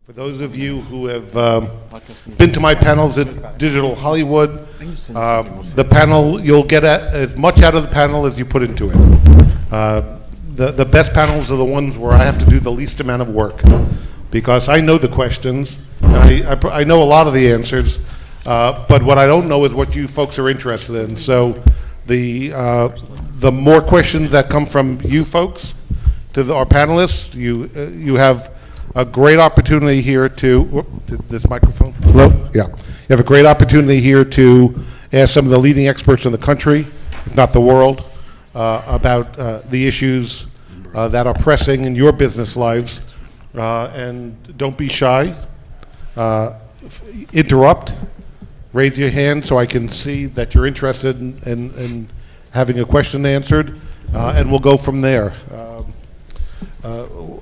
For those of you who have been to my panels at Digital Hollywood, the panel, you'll get as much out of the panel as you put into it. The best panels are the ones where I have to do the least amount of work, because I know the questions, and I know a lot of the answers, but what I don't know is what you folks are interested in. So the more questions that come from you folks to our panelists, you have a great opportunity here to, this microphone, hello? Yeah. You have a great opportunity here to ask some of the leading experts in the country, if not the world, about the issues that are pressing in your business lives. And don't be shy. Interrupt. Raise your hand so I can see that you're interested in having a question answered, and we'll go from there.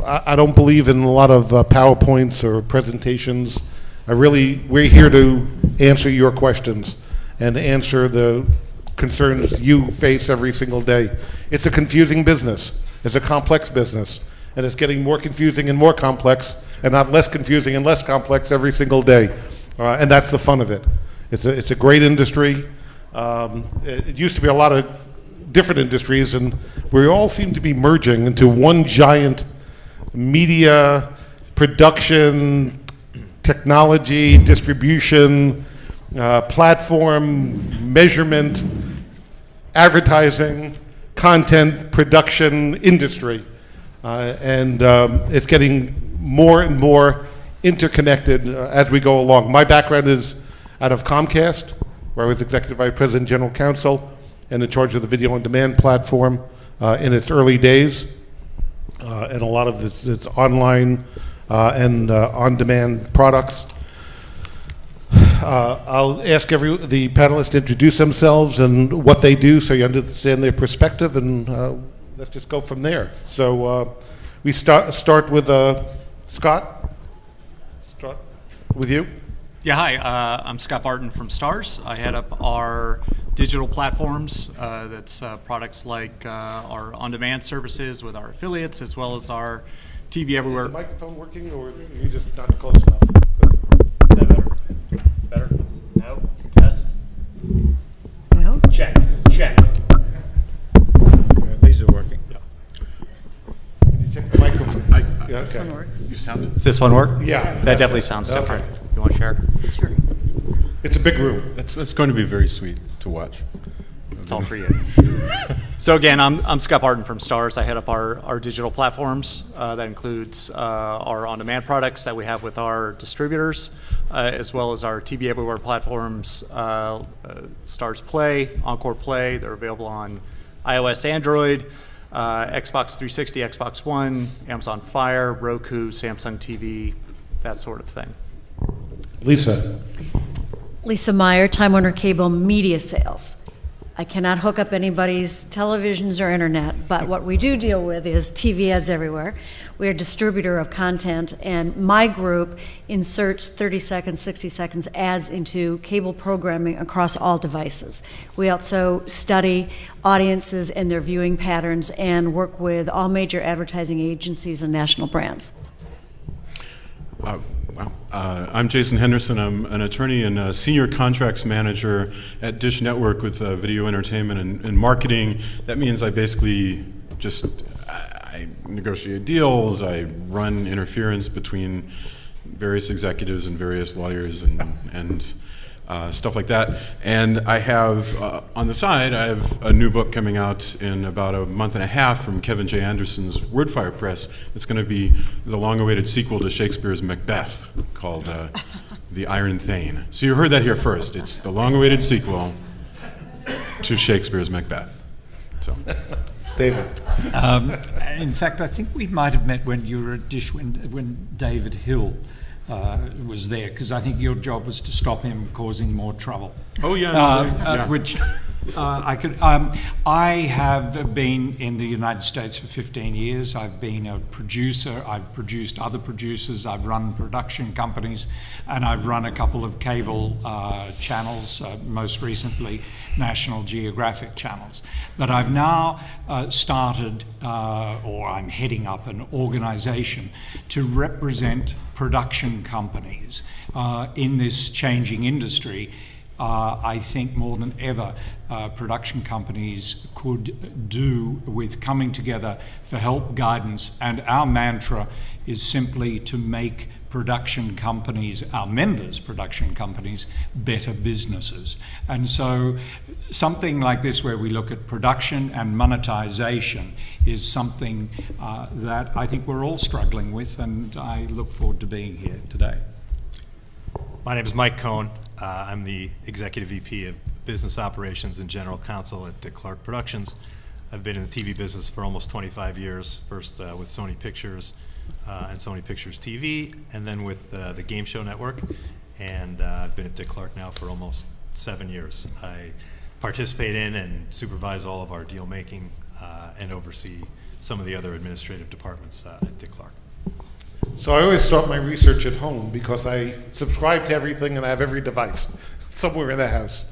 I don't believe in a lot of PowerPoints or presentations. We're here to answer your questions and answer the concerns you face every single day. It's a confusing business. It's a complex business. And it's getting more confusing and more complex, and not less confusing and less complex every single day. And that's the fun of it. It's a great industry. It used to be a lot of different industries, and we all seem to be merging into one giant media, production, technology, distribution, platform, measurement, advertising, content, production industry. And it's getting more and more interconnected as we go along. My background is out of Comcast, where I was Executive Vice President, General Counsel, and in charge of the video on demand platform in its early days. And a lot of it's online and on-demand products. I'll ask the panelists to introduce themselves and what they do so you understand their perspective, and let's just go from there. So we start with Scott. Start with you. Yeah, hi. I'm Scott Barton from Starz. I head up our digital platforms. That's products like our on-demand services with our affiliates, as well as our TV Everywhere. Is the microphone working, or are you just not close enough? Is that better? Better? No? Test? No? Check. Check. These are working. Yeah. Can you check the microphone? Yeah, This okay. one works. You sounded. Does this one work? Yeah. That definitely sounds Okay. different. You want to share? Sure. It's a big room. That's going to be very sweet to watch. It's all for you. So again, I'm Scott Barton from Starz. I head up our digital platforms. That includes our on-demand products that we have with our distributors, as well as our TV Everywhere platforms, Starz Play, Encore Play. They're available on iOS, Android, Xbox 360, Xbox One, Amazon Fire, Roku, Samsung TV, that sort of thing. Lisa. Lisa Meyer, Time Warner Cable Media Sales. I cannot hook up anybody's televisions or internet, but what we do deal with is TV ads everywhere. We are a distributor of content, and my group inserts 30 seconds, 60 seconds ads into cable programming across all devices. We also study audiences and their viewing patterns and work with all major advertising agencies and national brands. Wow. I'm Jason Henderson. I'm an attorney and a senior contracts manager at Dish Network with video entertainment and marketing. That means I basically I negotiate deals, I run interference between various executives and various lawyers and stuff like that. And I have, on the side, I have a new book coming out in about a month and a half from Kevin J. Anderson's Wordfire Press. It's going to be the long-awaited sequel to Shakespeare's Macbeth called The Iron Thane. So you heard that here first. It's the long-awaited sequel to Shakespeare's Macbeth. So, David. In fact, I think we might have met when you were at Dish when David Hill was there, because I think your job was to stop him causing more trouble. oh yeah, yeah. Which I could. I have been in the United States for 15 years. I've been a producer. I've produced other producers. I've run production companies, and I've run a couple of cable channels. Most recently, National Geographic channels. But I've now started, or I'm heading up an organization to represent production companies in this changing industry. I think more than ever, production companies could do with coming together for help, guidance, and our mantra is simply to make production companies, our members' production companies, better businesses. And so something like this where we look at production and monetization is something that I think we're all struggling with, and I look forward to being here today. My name is Mike Cohn. I'm the Executive VP of Business Operations and General Counsel at Dick Clark Productions. I've been in the TV business for almost 25 years, first with Sony Pictures and Sony Pictures TV, and then with the Game Show Network. And I've been at Dick Clark now for almost 7 years. I participate in and supervise all of our deal making and oversee some of the other administrative departments at Dick Clark. So I always start my research at home because I subscribe to everything and I have every device somewhere in the house.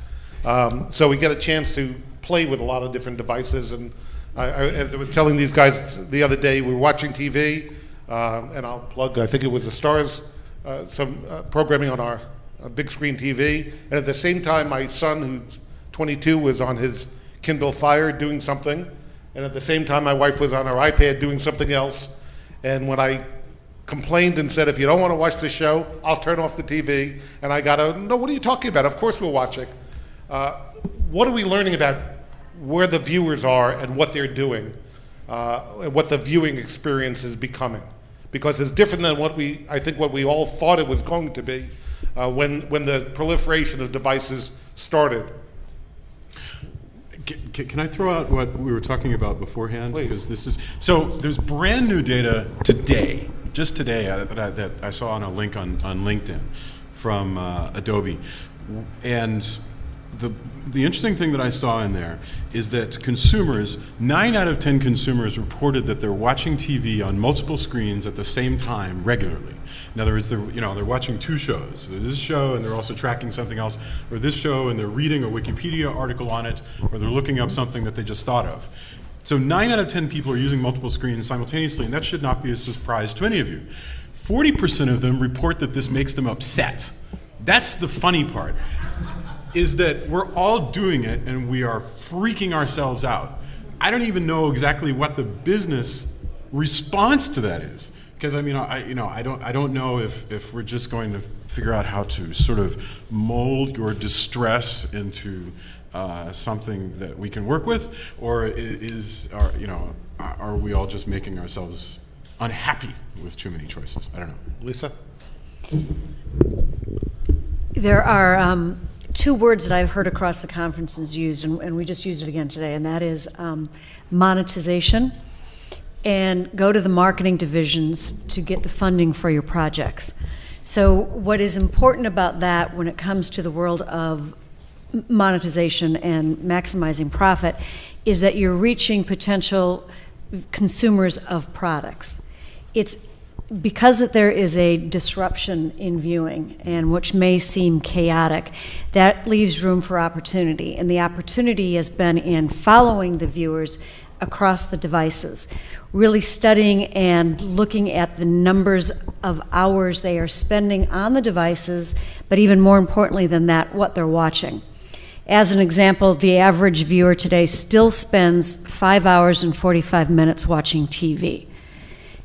So we get a chance to play with a lot of different devices. And I was telling these guys the other day, we were watching TV, and I'll plug, I think it was the Stars, some programming on our big screen TV. And at the same time, my son, who's 22, was on his Kindle Fire doing something. And at the same time, my wife was on her iPad doing something else. And when I complained and said, if you don't want to watch the show, I'll turn off the TV. And I got no, what are you talking about? Of course we'll watch it. What are we learning about where the viewers are and what they're doing, and what the viewing experience is becoming? Because it's different than what I think what we all thought it was going to be when the proliferation of devices started. Can I throw out what we were talking about beforehand? Please. Because this is so. There's brand new data today, just today, that I saw on a link on LinkedIn from Adobe, and the interesting thing that I saw in there is that consumers, 9 out of 10 consumers reported that they're watching TV on multiple screens at the same time regularly. In other words, they're watching 2 shows. This show and they're also tracking something else, or this show and they're reading a Wikipedia article on it, or they're looking up something that they just thought of. So 9 out of 10 people are using multiple screens simultaneously, and that should not be a surprise to any of you. 40% of them report that this makes them upset. That's the funny part, is that we're all doing it and we are freaking ourselves out. I don't even know exactly what the business response to that is. Because I mean, I don't know if we're just going to figure out how to sort of mold your distress into something that we can work with, or are we all just making ourselves unhappy with too many choices? I don't know. Lisa? There are 2 words that I've heard across the conferences used, and we just used it again today, and that is monetization and go to the marketing divisions to get the funding for your projects. So what is important about that when it comes to the world of monetization and maximizing profit is that you're reaching potential consumers of products. It's because that there is a disruption in viewing, and which may seem chaotic, that leaves room for opportunity. And the opportunity has been in following the viewers across the devices, really studying and looking at the numbers of hours they are spending on the devices, but even more importantly than that, what they're watching. As an example, the average viewer today still spends 5 hours and 45 minutes watching TV.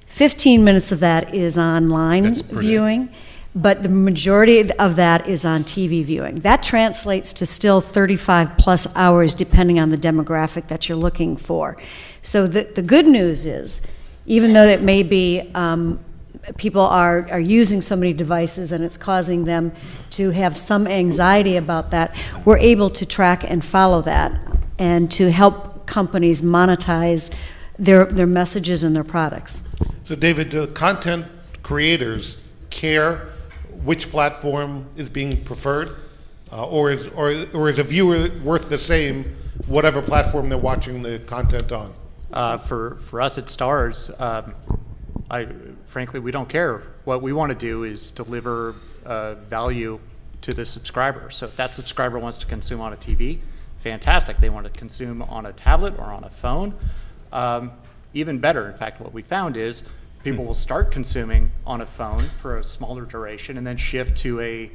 15 minutes of that is online viewing, but the majority of that is on TV viewing. That translates to still 35 plus hours depending on the demographic that you're looking for. So the good news is, even though it may be people are using so many devices and it's causing them to have some anxiety about that, we're able to track and follow that and to help companies monetize their messages and their products. So David, do content creators care which platform is being preferred? Or is a viewer worth the same, whatever platform they're watching the content on? For us at Stars, frankly, we don't care. What we want to do is deliver value to the subscriber. So if that subscriber wants to consume on a TV, fantastic. They want to consume on a tablet or on a phone, even better. In fact, what we found is people will start consuming on a phone for a smaller duration and then shift to a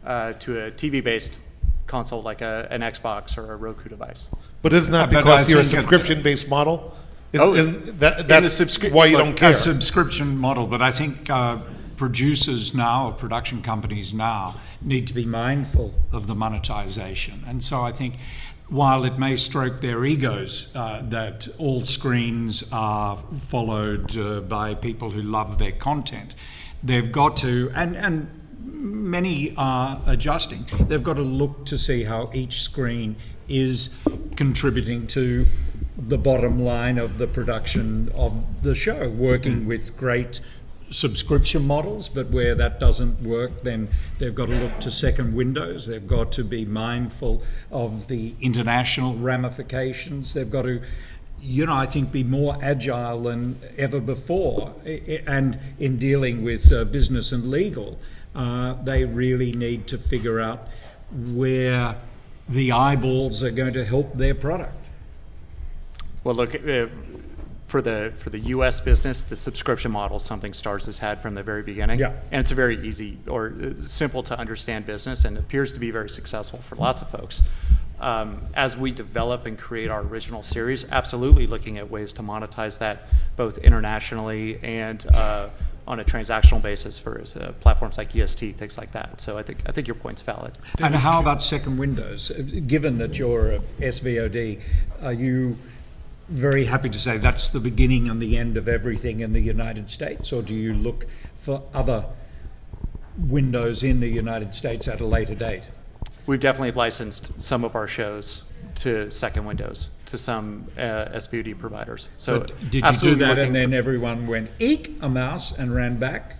TV-based console like an Xbox or a Roku device. But isn't that But because I you're a think subscription-based model? That's subscri- why you look, don't care. A subscription model, but I think producers now, or production companies now, need to be mindful of the monetization. And so I think while it may stroke their egos that all screens are followed by people who love their content, they've got to, and many are adjusting, they've got to look to see how each screen is contributing to the bottom line of the production of the show, working with great subscription models, but where that doesn't work, then they've got to look to second windows. They've got to be mindful of the international ramifications. They've got to, I think, be more agile than ever before. And in dealing with business and legal, they really need to figure out where the eyeballs are going to help their product. Well, look, for the U.S. business, the subscription model is something Stars has had from the very beginning. Yeah. And it's a very easy or simple to understand business and appears to be very successful for lots of folks. As we develop and create our original series, absolutely looking at ways to monetize that both internationally and on a transactional basis for platforms like EST, things like that. So I think your point's valid. And how about second windows? Given that you're a SVOD, are you very happy to say that's the beginning and the end of everything in the United States, or do you look for other windows in the United States at a later date? We've definitely licensed some of our shows to second windows to some SVOD providers. So But did you do absolutely that looking and then everyone went, eek, a mouse, and ran back?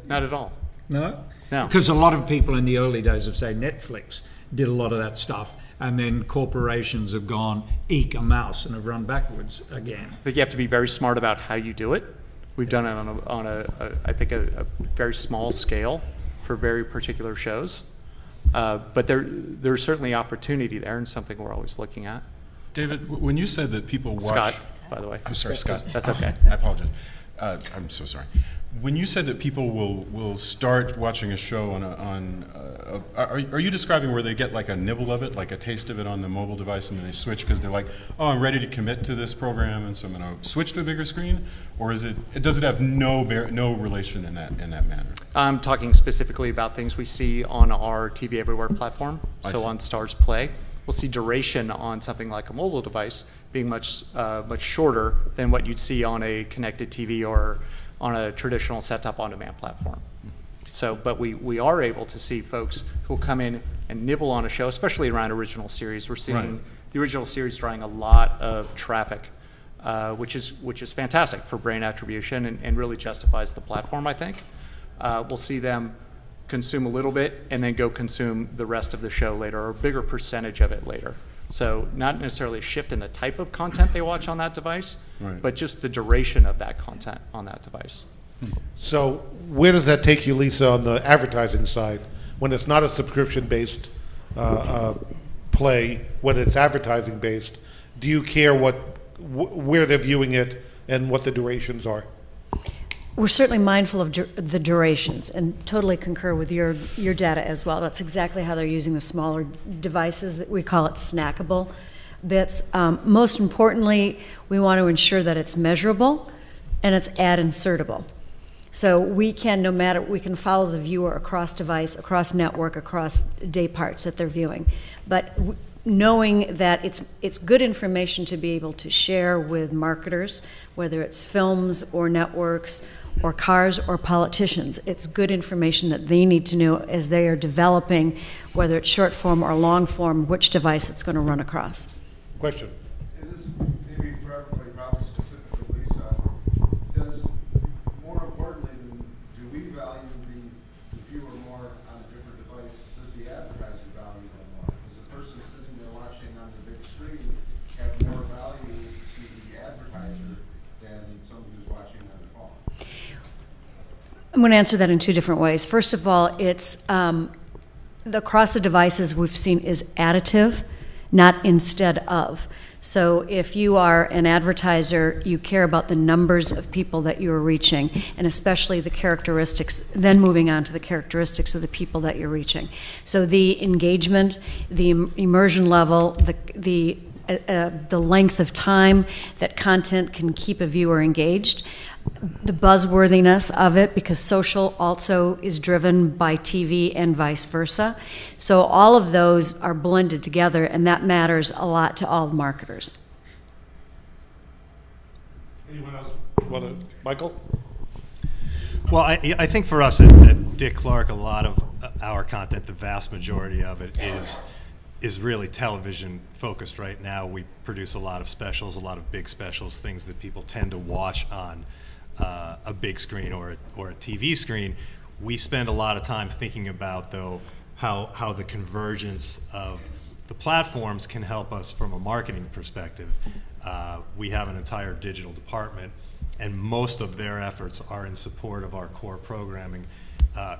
not at all. No? No. Because a lot of people in the early days of, say, Netflix did a lot of that stuff, and then corporations have gone, eek, a mouse, and have run backwards again. I think you have to be very smart about how you do it. We've done it on a very small scale for very particular shows. But there's certainly opportunity there and something we're always looking at. David, when you said that people watch... Scott, by the way. I'm sorry, Scott. That's okay. I apologize. I'm so sorry. When you said that people will start watching a show are you describing where they get like a nibble of it, like a taste of it on the mobile device, and then they switch because they're like, oh, I'm ready to commit to this program, and so I'm going to switch to a bigger screen? Or does it have no relation in that manner? I'm talking specifically about things we see on our TV Everywhere platform, so on Stars Play. We'll see duration on something like a mobile device being much shorter than what you'd see on a connected TV or on a traditional set-top on-demand platform. So, but we are able to see folks who will come in and nibble on a show, especially around original series. We're seeing the original series drawing a lot of traffic, which is fantastic for brain attribution and really justifies the platform, I think. We'll see them consume a little bit and then go consume the rest of the show later, or a bigger percentage of it later. So not necessarily a shift in the type of content they watch on that device, but just the duration of that content on that device. So where does that take you, Lisa, on the advertising side? When it's not a subscription-based play, when it's advertising-based, do you care where they're viewing it and what the durations are? We're certainly mindful of the durations and totally concur with your data as well. That's exactly how they're using the smaller devices. That we call it snackable bits. Most importantly, we want to ensure that it's measurable and it's ad insertable. So we can follow the viewer across device, across network, across day parts that they're viewing. But knowing that it's good information to be able to share with marketers, whether it's films or networks or cars or politicians. It's good information that they need to know as they are developing, whether it's short form or long form, which device it's going to run across. Question. And this may be for everybody, probably specific to Lisa. Does, more importantly, do we value the viewer more on a different device? Does the advertiser value I'm going to answer that in two different ways. First of all, it's across the devices we've seen is additive, not instead of. So if you are an advertiser, you care about the numbers of people that you're reaching, and especially the characteristics, then moving on to the characteristics of the people that you're reaching. So the engagement, the immersion level, the length of time that content can keep a viewer engaged, the buzzworthiness of it, because social also is driven by TV and vice versa. So all of those are blended together, and that matters a lot to all marketers. Anyone else want to, Michael? Well, I think for us at Dick Clark, a lot of our content, the vast majority of it is really television focused right now. We produce a lot of specials, a lot of big specials, things that people tend to watch on a big screen or a TV screen. We spend a lot of time thinking about, though, how the convergence of the platforms can help us from a marketing perspective. We have an entire digital department, and most of their efforts are in support of our core programming,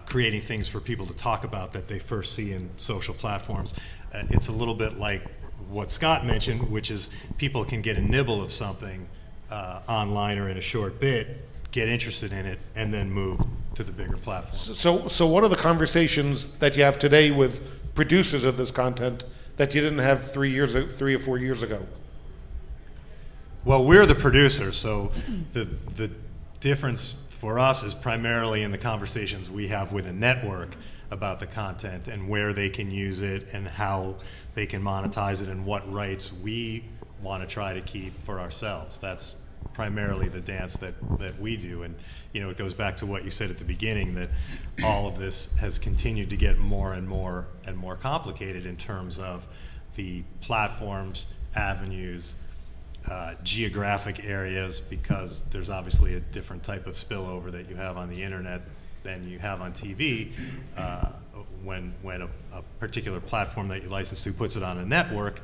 creating things for people to talk about that they first see in social platforms. It's a little bit like what Scott mentioned, which is people can get a nibble of something online or in a short bit, get interested in it, and then move to the bigger platform. So what are the conversations that you have today with producers of this content that you didn't have 3 or 4 years ago? Well, we're the producers, so the difference for us is primarily in the conversations we have with a network about the content and where they can use it and how they can monetize it and what rights we want to try to keep for ourselves. That's primarily the dance that we do. And it goes back to what you said at the beginning, that all of this has continued to get more and more and more complicated in terms of the platforms, avenues, geographic areas, because there's obviously a different type of spillover that you have on the internet than you have on TV. When a particular platform that you license to puts it on a network,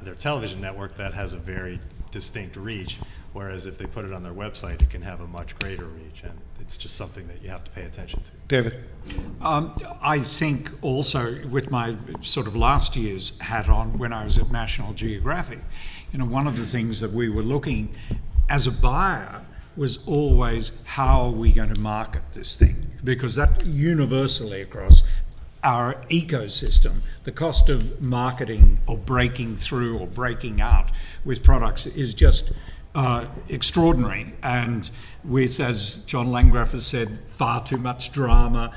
their television network, that has a very distinct reach, whereas if they put it on their website, it can have a much greater reach, and it's just something that you have to pay attention to. David? I think also with my sort of last year's hat on when I was at National Geographic, one of the things that we were looking as a buyer was always, how are we going to market this thing? Because that universally across our ecosystem, the cost of marketing or breaking through or breaking out with products is just extraordinary. And with, as John Landgraf has said, far too much drama,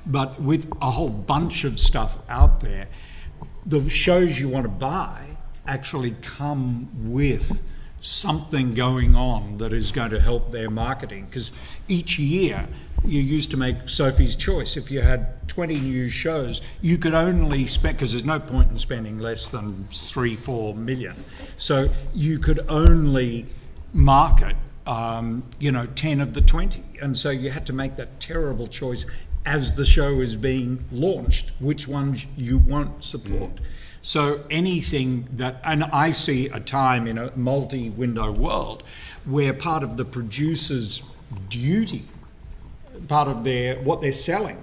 but with a whole bunch of stuff out there, the shows you want to buy actually come with something going on that is going to help their marketing. Because each year you used to make Sophie's Choice. If you had 20 new shows, you could only spend, because there's no point in spending less than 3-4 million. So you could only market 10 of the 20. And so you had to make that terrible choice as the show is being launched, which ones you won't support. So anything that, and I see a time in a multi-window world where part of the producer's duty, part of what they're selling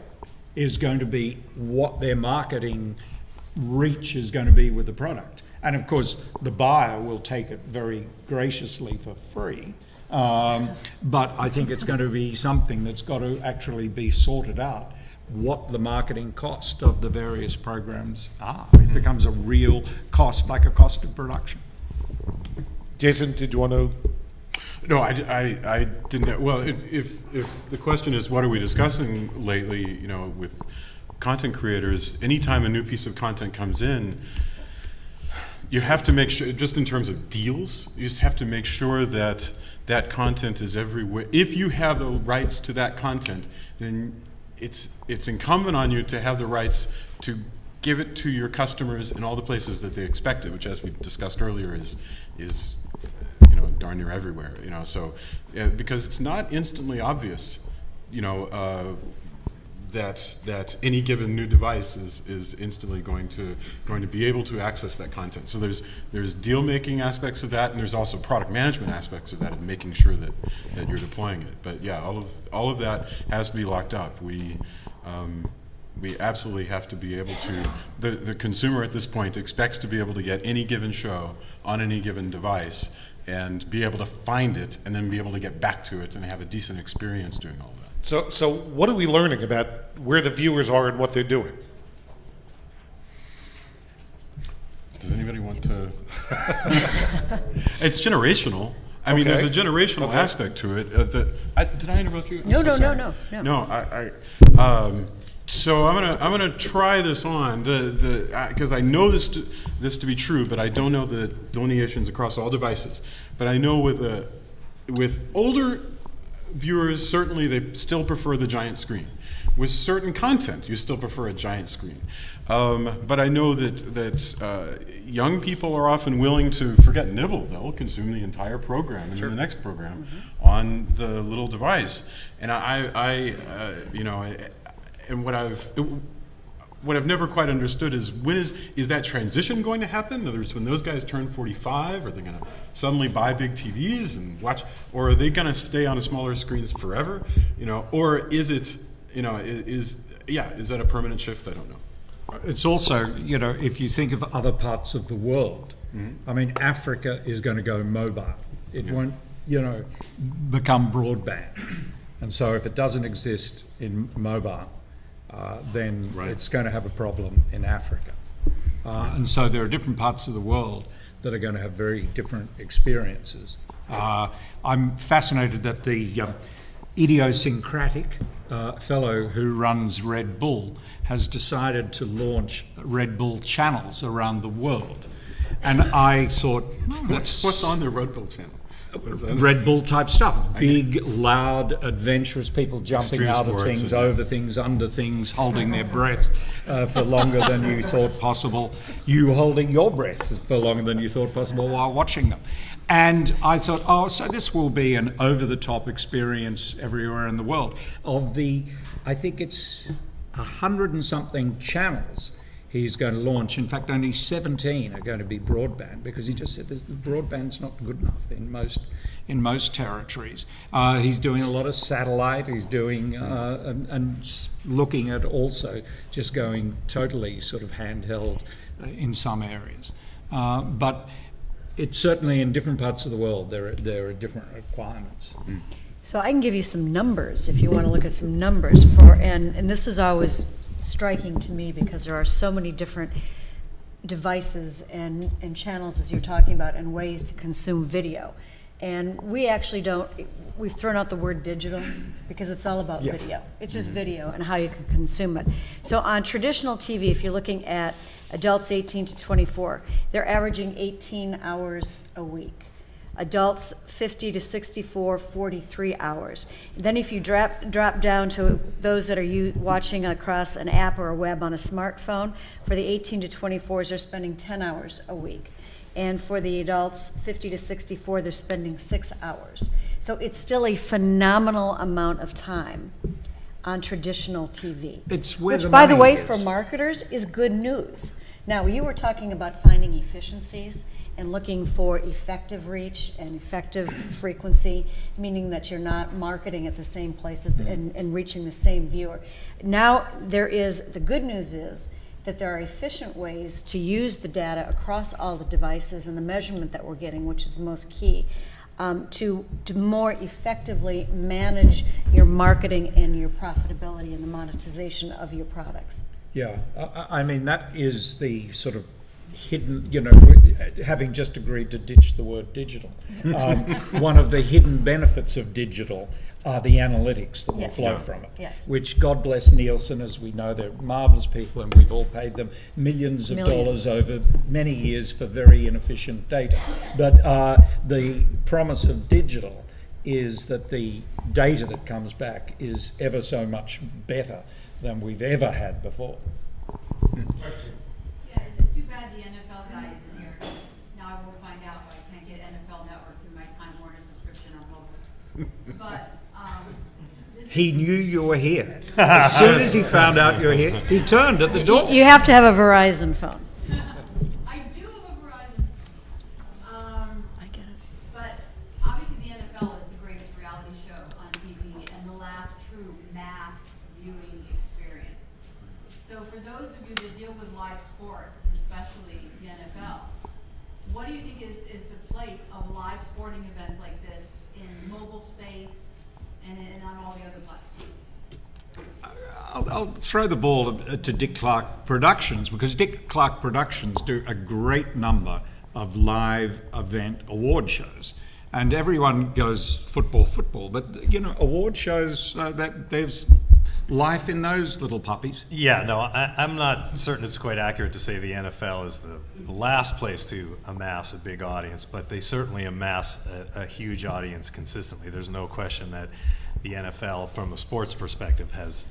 is going to be what their marketing reach is going to be with the product. And of course, the buyer will take it very graciously for free. But I think it's going to be something that's got to actually be sorted out, what the marketing cost of the various programs are. It becomes a real cost, like a cost of production. Jason, did you want to? No, I didn't. Well, if the question is what are we discussing lately, with content creators, anytime a new piece of content comes in, you have to make sure, just in terms of deals, you just have to make sure that that content is everywhere. If you have the rights to that content, then it's incumbent on you to have the rights to give it to your customers in all the places that they expect it, which, as we discussed earlier, is darn near everywhere. So because it's not instantly obvious, that any given new device is instantly going to be able to access that content. So there's deal making aspects of that, and there's also product management aspects of that, and making sure that you're deploying it. But yeah, all of that has to be locked up. We absolutely have to be able to. The consumer at this point expects to be able to get any given show on any given device and be able to find it, and then be able to get back to it and have a decent experience doing all of that. So what are we learning about where the viewers are and what they're doing? Does anybody want to? It's generational. I mean, Okay. there's a generational aspect to it. Did I interrupt you? I'm No, so no, sorry. no. So I'm gonna try this on because I know this to be true, but I don't know the delineations across all devices. But I know with older viewers, certainly they still prefer the giant screen. With certain content, you still prefer a giant screen. But I know that young people are often willing to forget nibble. They'll consume the entire program and then the next program on the little device. And and what I've never quite understood is when is that transition going to happen? In other words, when those guys turn 45, are they going to suddenly buy big TVs and watch, or are they going to stay on smaller screens forever? Or is it, is that a permanent shift? I don't know. It's also, if you think of other parts of the world, I mean, Africa is going to go mobile. It won't, become broadband. And so if it doesn't exist in mobile, then it's going to have a problem in Africa. And so there are different parts of the world that are going to have very different experiences. I'm fascinated that the idiosyncratic fellow who runs Red Bull has decided to launch Red Bull channels around the world. And I thought, What's on the Red Bull channel? Red Bull type stuff. Big, loud, adventurous people jumping Extreme out of sports things, and- over things, under things, holding their breath for longer than you thought possible. You holding your breath for longer than you thought possible while watching them. And I thought, so this will be an over-the-top experience everywhere in the world. I think it's 100 and something channels he's going to launch. In fact, only 17 are going to be broadband, because he just said the broadband's not good enough in most territories. He's doing a lot of satellite. He's doing and looking at also just going totally sort of handheld in some areas. But it's certainly in different parts of the world there are different requirements. So I can give you some numbers if you want to look at some numbers for, and this is always striking to me because there are so many different devices and channels, as you're talking about, and ways to consume video. And we actually we've thrown out the word digital because it's all about video. It's just video and how you can consume it. So on traditional TV, if you're looking at adults 18 to 24, they're averaging 18 hours a week. Adults 50 to 64, 43 hours. And then if you drop down to those that are watching across an app or a web on a smartphone, for the 18 to 24s, they're spending 10 hours a week. And for the adults 50 to 64, they're spending 6 hours. So it's still a phenomenal amount of time on traditional TV. It's where Which, the by the money way, is. for marketers is good news. Now, you were talking about finding efficiencies and looking for effective reach and effective frequency, meaning that you're not marketing at the same place and reaching the same viewer. Now, the good news is that there are efficient ways to use the data across all the devices and the measurement that we're getting, which is the most key, to more effectively manage your marketing and your profitability and the monetization of your products. Yeah, I mean, that is the sort of hidden, having just agreed to ditch the word digital, one of the hidden benefits of digital are the analytics that will Yes. flow from it. Yes. Which, God bless Nielsen, as we know, they're marvelous people and we've all paid them millions of dollars over many years for very inefficient data. But the promise of digital is that the data that comes back is ever so much better than we've ever had before. Yeah, it's too bad the NFL guy isn't here. Now I will find out why I can't get NFL Network through my Time Warner subscription on mobile. But this He knew you were here. As soon as he found out you were here, he turned at the door. You have to have a Verizon phone. I do have a Verizon. I get it. But obviously the NFL is the greatest reality show on TV and the last true mass viewing experience. So for those of you that deal with live sports, especially the NFL, what do you think is the place of live sporting events like this in mobile space and on all the other platforms? I'll throw the ball to Dick Clark Productions, because Dick Clark Productions do a great number of live event award shows. And everyone goes football, but you know, award shows, that there's life in those little puppies. Yeah, no, I'm not certain it's quite accurate to say the NFL is the last place to amass a big audience, but they certainly amass a huge audience consistently. There's no question that the NFL, from a sports perspective, has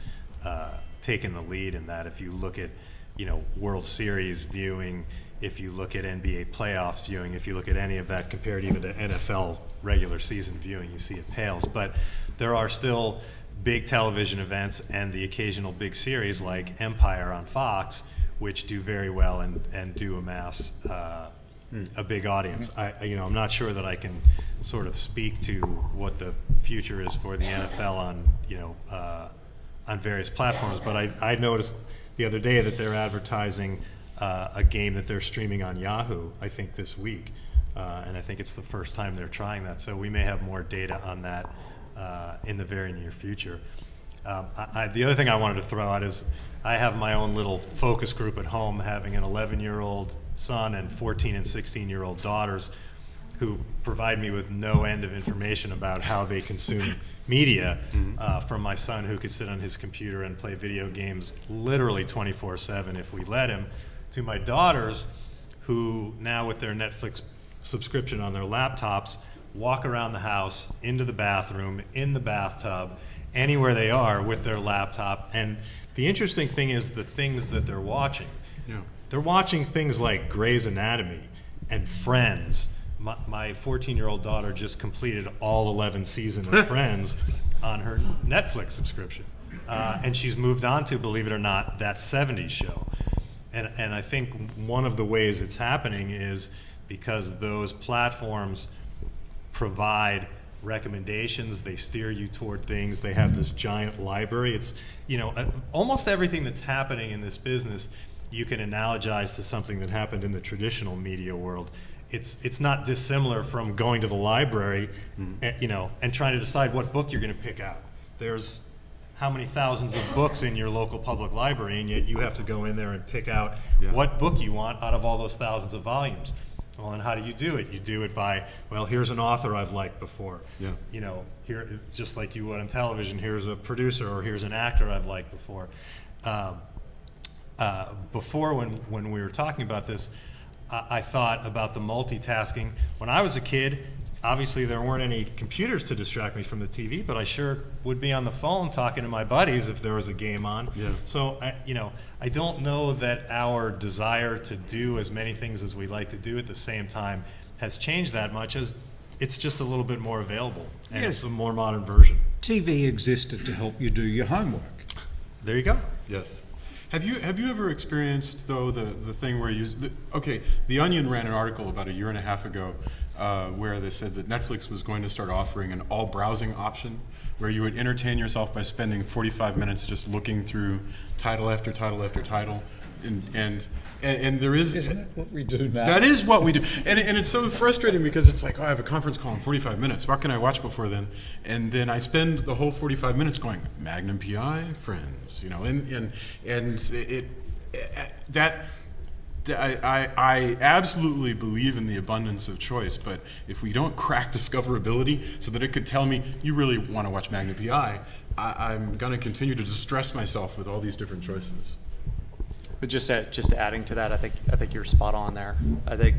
taken the lead in that. If you look at, you know, World Series viewing, if you look at NBA playoffs viewing, if you look at any of that compared even to NFL regular season viewing, you see it pales. But there are still big television events and the occasional big series like Empire on Fox, which do very well and do amass a big audience. I'm not sure that I can sort of speak to what the future is for the NFL on various platforms, but I noticed the other day that they're advertising a game that they're streaming on Yahoo, I think this week, and I think it's the first time they're trying that. So we may have more data on that in the very near future. The other thing I wanted to throw out is I have my own little focus group at home, having an 11-year-old son and 14 and 16-year-old daughters who provide me with no end of information about how they consume media, from my son, who could sit on his computer and play video games literally 24/7 if we let him, to my daughters, who now with their Netflix subscription on their laptops walk around the house, into the bathroom, in the bathtub, anywhere they are with their laptop. And the interesting thing is the things that they're watching. Yeah. They're watching things like Grey's Anatomy and Friends. My 14-year-old daughter just completed all 11 seasons of Friends on her Netflix subscription. And she's moved on to, believe it or not, that 70s show. And I think one of the ways it's happening is because those platforms provide recommendations, they steer you toward things, they have this giant library. It's, almost everything that's happening in this business you can analogize to something that happened in the traditional media world. It's not dissimilar from going to the library, and trying to decide what book you're going to pick out. There's how many thousands of books in your local public library, and yet you have to go in there and pick out what book you want out of all those thousands of volumes. Well, and how do you do it? You do it by, well, here's an author I've liked before. Yeah. Here, just like you would on television, here's a producer or here's an actor I've liked before. Before, when we were talking about this, I thought about the multitasking. When I was a kid, obviously there weren't any computers to distract me from the TV, but I sure would be on the phone talking to my buddies if there was a game on. Yeah. So, I don't know that our desire to do as many things as we like to do at the same time has changed that much, as it's just a little bit more available, and Yes. it's a more modern version. TV existed to help you do your homework. There you go. Yes. Have you ever experienced, though, the thing where The Onion ran an article about a year and a half ago where they said that Netflix was going to start offering an all browsing option where you would entertain yourself by spending 45 minutes just looking through title after title after title, and there is. Isn't that what we do now? That is what we do, and it's so frustrating because it's like, oh, I have a conference call in 45 minutes. What can I watch before then? And then I spend the whole 45 minutes going Magnum PI, Friends, I absolutely believe in the abundance of choice, but if we don't crack discoverability so that it could tell me you really want to watch Magnum PI, I'm going to continue to distress myself with all these different choices. But just adding to that, I think you're spot on there. I think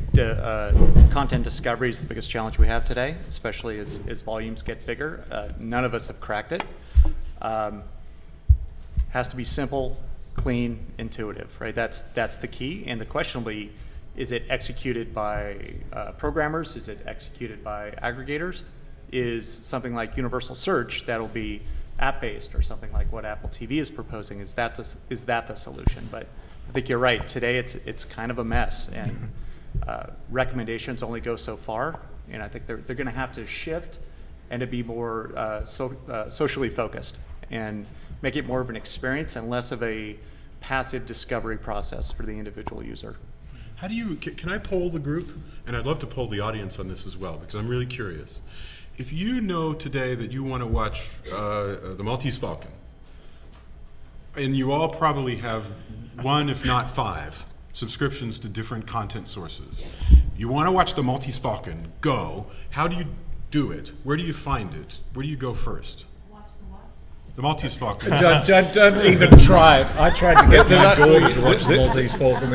content discovery is the biggest challenge we have today, especially as volumes get bigger. None of us have cracked it. Has to be simple, clean, intuitive, right? That's the key. And the question will be, is it executed by programmers? Is it executed by aggregators? Is something like universal search that'll be app-based or something like what Apple TV is proposing, is that the solution? But I think you're right. Today it's kind of a mess, and recommendations only go so far. And I think they're going to have to shift and to be more socially focused and make it more of an experience and less of a passive discovery process for the individual user. How do you, can I poll the group? And I'd love to poll the audience on this as well, because I'm really curious. If you know today that you want to watch the Maltese Falcon, and you all probably have 1, if not 5, subscriptions to different content sources. You want to watch the Maltese Falcon, go. How do you do it? Where do you find it? Where do you go first? Watch the what? The Maltese Falcon. Don't even try it. I tried to get my daughter to watch the Maltese Falcon.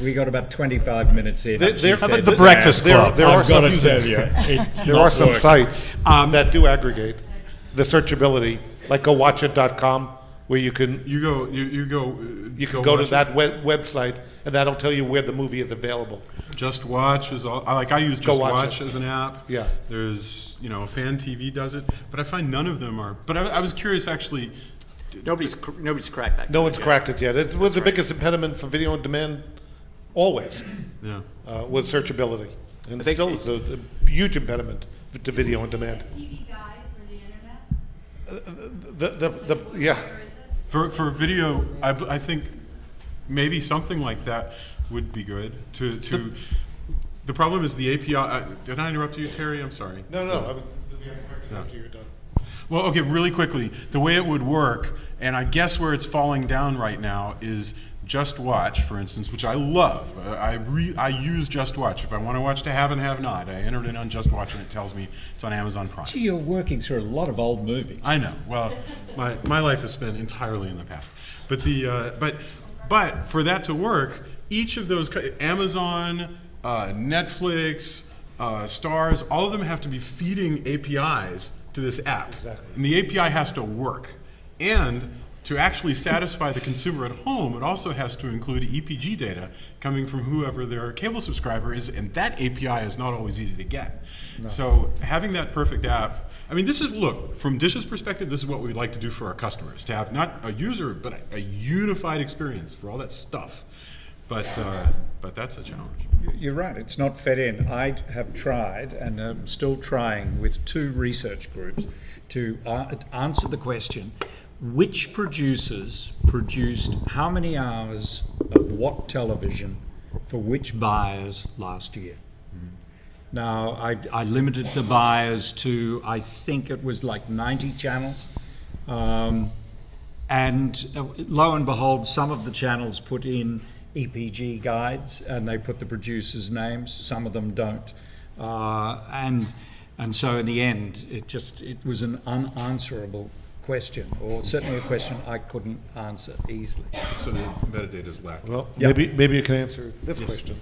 We got about 25 minutes in. and she How said, about The Breakfast Club. There are I've got some, to tell you, it's there not are some working. sites that do aggregate the searchability, like GoWatchIt.com, where you can You go go to watch that website, and that'll tell you where the movie is available. it. Just Watch is all. I use Go Just Watch Watch It. as an app. Yeah. There's, Fan TV does it, but I find none of them are. But I was curious actually. Nobody's cracked that. No one's code yet. cracked it yet. It was the biggest impediment for video on demand, always, Yeah. was searchability, and I think still is a huge impediment to video on demand. TV guide for the internet? Yeah. Or is it? For video, I think maybe something like that would be good. The problem is the API. Did I interrupt you, Terry? I'm sorry. No. I would, after you're done. Well, okay, really quickly, the way it would work, and I guess where it's falling down right now is Just Watch, for instance, which I love. I use Just Watch. If I want to watch To Have and Have Not, I enter it in on Just Watch and it tells me it's on Amazon Prime. Gee, you're working through a lot of old movies. I know. Well, my life is spent entirely in the past. But but for that to work, each of those Amazon, Netflix, Stars, all of them have to be feeding APIs to this app. Exactly. And the API has to work. And to actually satisfy the consumer at home, it also has to include EPG data coming from whoever their cable subscriber is, and that API is not always easy to get. So having that perfect app, I mean, this is, look, from Dish's perspective, this is what we'd like to do for our customers, to have not a user, but a unified experience for all that stuff. But that's a challenge. You're right, it's not fed in. I have tried, and I'm still trying with 2 research groups to answer the question, which producers produced how many hours of what television for which buyers last year? Now, I limited the buyers to, I think it was like 90 channels. And lo and behold, some of the channels put in EPG guides and they put the producers' names, some of them don't. And so in the end, it was an unanswerable question, or certainly a question I couldn't answer easily. So the metadata is lacking. Well, Yep. maybe you can answer this question.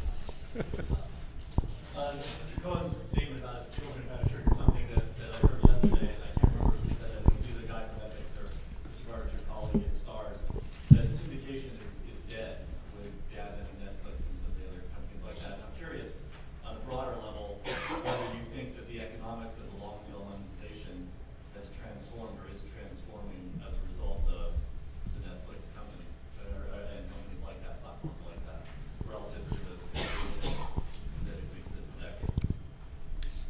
Mr. Cohen's statement about his children kind of triggered something that I heard yesterday, and I can't remember who said it. It was either the guy from Epics or Mr. Gardner, your colleague at Stars, that syndication is dead with the advent of Netflix and some of the other companies like that. And I'm curious, on a broader level, whether you think that the economics of the long-tail monetization has transformed or is transforming as a result of the Netflix companies and companies like that, platforms like that, relative to the syndication that existed for decades.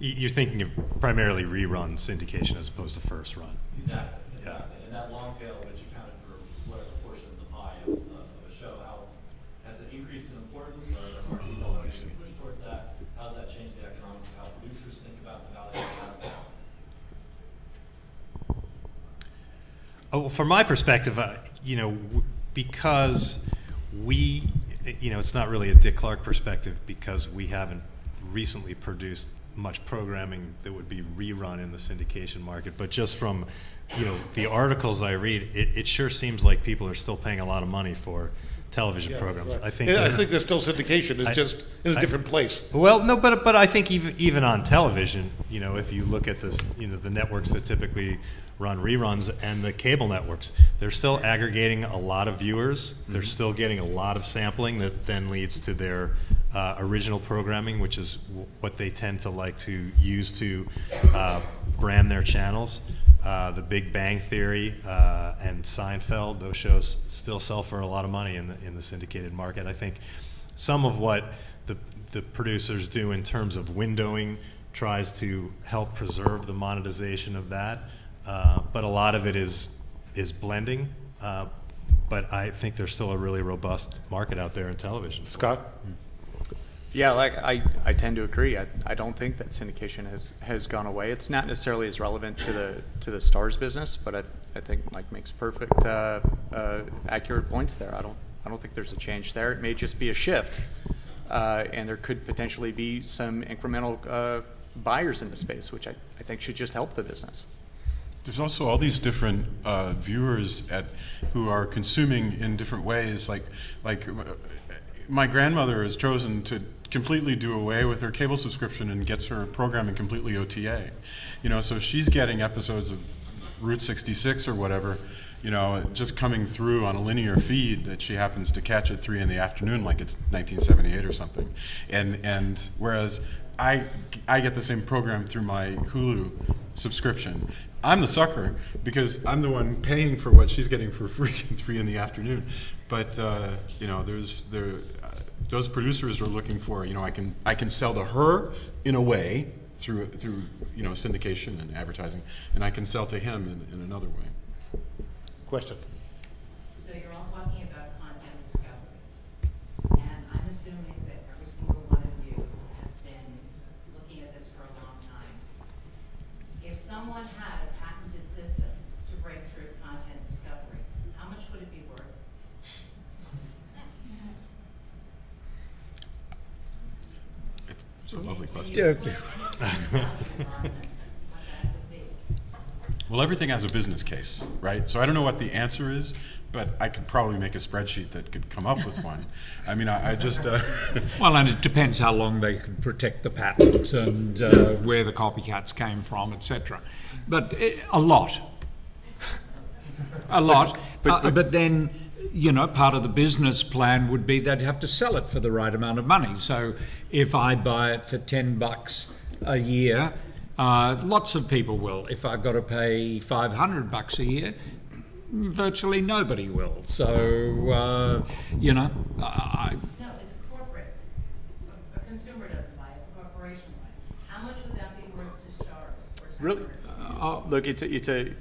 You're thinking of primarily rerun syndication as opposed to first run. Exactly. And that long tail, which accounted for whatever portion of the pie of a show, how has it increased in importance? Are there more people that push towards that? How does that change the economics of how producers think about the value of that? Oh, well, from my perspective, because we, it's not really a Dick Clark perspective because we haven't recently produced much programming that would be rerun in the syndication market. But just from, the articles I read, it sure seems like people are still paying a lot of money for television programs. Right. I think. I think there's still syndication. It's just in a different place. Well, no, but I think even on television, if you look at this, the networks that typically run reruns and the cable networks, they're still aggregating a lot of viewers. Mm-hmm. They're still getting a lot of sampling that then leads to their original programming, which is what they tend to like to use to brand their channels. The Big Bang Theory and Seinfeld, those shows still sell for a lot of money in the syndicated market. I think some of what the producers do in terms of windowing tries to help preserve the monetization of that, but a lot of it is blending. But I think there's still a really robust market out there in television. Scott? Yeah, like I tend to agree. I don't think that syndication has gone away. It's not necessarily as relevant to the Stars business, but I think Mike makes perfect accurate points there. I don't think there's a change there. It may just be a shift, and there could potentially be some incremental buyers in the space, which I think should just help the business. There's also all these different viewers who are consuming in different ways. Like my grandmother has chosen to completely do away with her cable subscription and gets her programming completely OTA. So she's getting episodes of Route 66 or whatever, just coming through on a linear feed that she happens to catch at 3 in the afternoon, like it's 1978 or something. And whereas I get the same program through my Hulu subscription. I'm the sucker because I'm the one paying for what she's getting for free at 3 in the afternoon. But those producers are looking for, I can sell to her in a way through syndication and advertising, and I can sell to him in another way. Question. So you're all talking about content discovery, and I'm assuming that every single one of you has been looking at this for a long time. If someone had a patented system to break through content discovery, how much would it be worth? It's a lovely question. Well, everything has a business case, right? So I don't know what the answer is, but I could probably make a spreadsheet that could come up with one. I mean, I just... Well, and it depends how long they can protect the patent and where the copycats came from, etc. But a lot. A lot. But then, part of the business plan would be they'd have to sell it for the right amount of money. So if I buy it for $10 a year, lots of people will. If I've got to pay $500 a year, virtually nobody will. So, No, it's corporate. A consumer doesn't buy it, a corporation buys it. How much would that be worth to Stars? Really? Look, it's a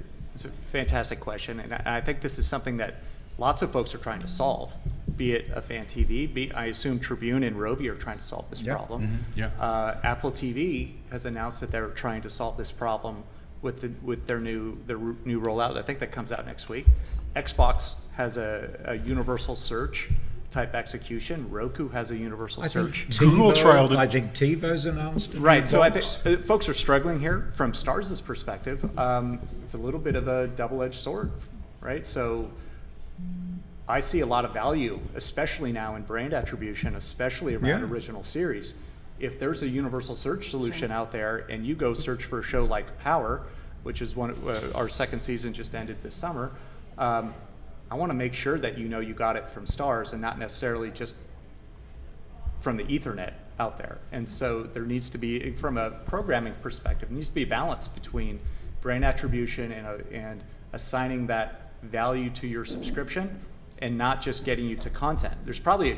fantastic question, and I think this is something that lots of folks are trying to solve, be it a fan TV, I assume Tribune and Rovi are trying to solve this problem. Mm-hmm. Yeah. Apple TV has announced that they're trying to solve this problem with their new rollout. I think that comes out next week. Xbox has a universal search type execution. Roku has a universal search. Google trialed it. I think TiVo's announced it. Right, so I think folks are struggling here from Stars' perspective. It's a little bit of a double-edged sword, right? So I see a lot of value, especially now in brand attribution, especially around original series. If there's a universal search solution out there and you go search for a show like Power, which is our second season just ended this summer, I want to make sure that you got it from Stars and not necessarily just from the Ethernet out there. And so there needs to be, from a programming perspective, needs to be a balance between brand attribution and assigning that value to your subscription and not just getting you to content. There's probably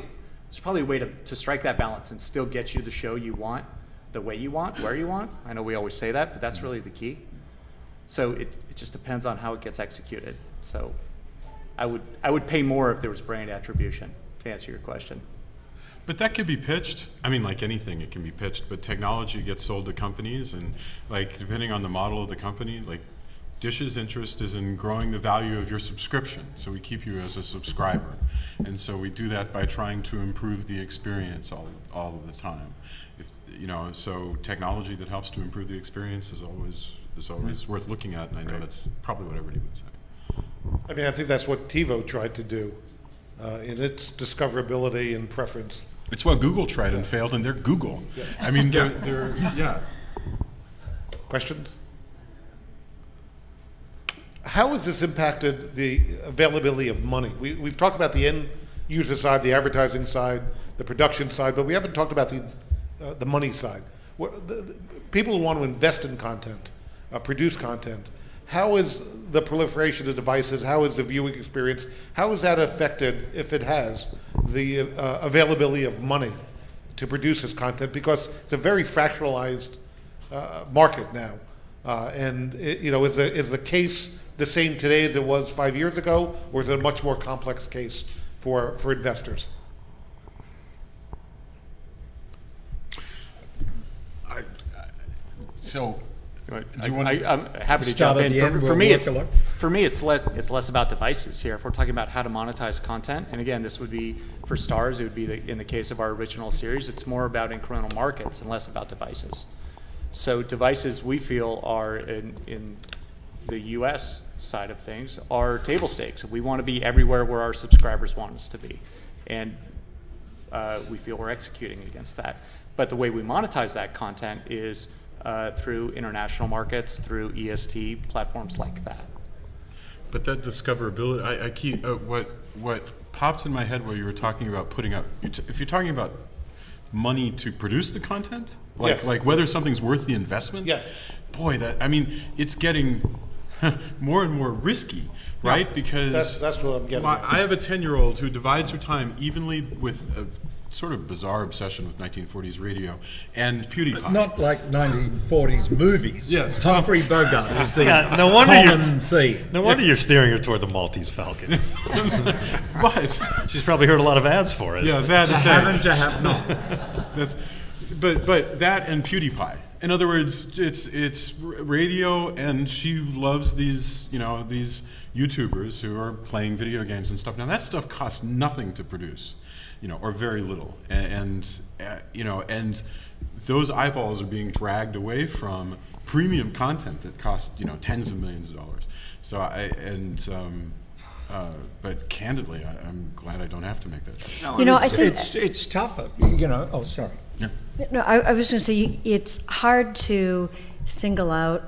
a way to strike that balance and still get you the show you want, the way you want, where you want. I know we always say that, but that's really the key. So it just depends on how it gets executed. So I would pay more if there was brand attribution, to answer your question. But that could be pitched. I mean, like anything, it can be pitched, but technology gets sold to companies, and like depending on the model of the company, like Dish's interest is in growing the value of your subscription, so we keep you as a subscriber. And so we do that by trying to improve the experience all of the time. So technology that helps to improve the experience is always worth looking at, and I know that's probably what everybody would say. I mean, I think that's what TiVo tried to do in its discoverability and preference. It's what Google tried and failed, and they're Google. Yeah. I mean, they're yeah. Questions? How has this impacted the availability of money? We've talked about the end user side, the advertising side, the production side, but we haven't talked about the money side. People who want to invest in content, produce content, how is the proliferation of devices, how is the viewing experience, how is that affected, if it has, the availability of money to produce this content? Because it's a very fractionalized market now. And is the case the same today as it was 5 years ago, or is it a much more complex case for investors? So, I'm happy to jump in. For me, it's less about devices here. If we're talking about how to monetize content, and again, this would be for Starz. It would be in the case of our original series. It's more about incremental markets and less about devices. So devices, we feel, are in the U.S. side of things are table stakes. We want to be everywhere where our subscribers want us to be, and we feel we're executing against that. But the way we monetize that content is through international markets, through EST platforms like that. But that discoverability, I keep what popped in my head while you were talking about putting up. If you're talking about money to produce the content, Yes. like whether something's worth the investment. Yes. Boy, it's getting more and more risky, right? Yeah, Because that's what I'm getting at. I have a 10-year-old who divides her time evenly with a sort of bizarre obsession with 1940s radio and PewDiePie. Not like 1940s movies. Yes. Humphrey Bogart is the no wonder common theme. No wonder you're steering her toward the Maltese Falcon. But She's probably heard a lot of ads for it. yeah, sad to say. To have not. That's, but that and PewDiePie. In other words, it's radio, and she loves these these YouTubers who are playing video games and stuff. Now that stuff costs nothing to produce, or very little, and those eyeballs are being dragged away from premium content that costs tens of millions of dollars. So but candidly, I'm glad I don't have to make that choice. I think It's tougher. Oh, sorry. Yeah. No, I was going to say it's hard to single out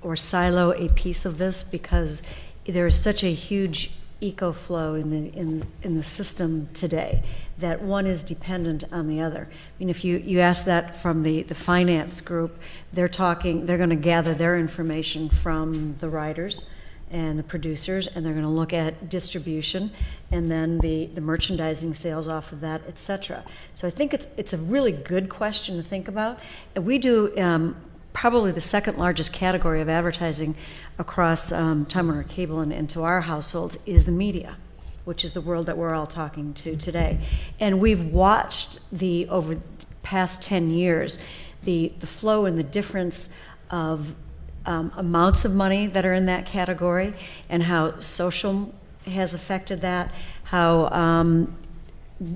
or silo a piece of this because there is such a huge eco flow in the system today that one is dependent on the other. I mean, if you ask that from the finance group, they're going to gather their information from the writers and the producers, and they're going to look at distribution and then the merchandising sales off of that, et cetera. So I think it's a really good question to think about. And we do probably the second largest category of advertising across Time Warner Cable and to our households is the media, which is the world that we're all talking to today. And we've watched over the past 10 years the flow and the difference of amounts of money that are in that category and how social has affected that, how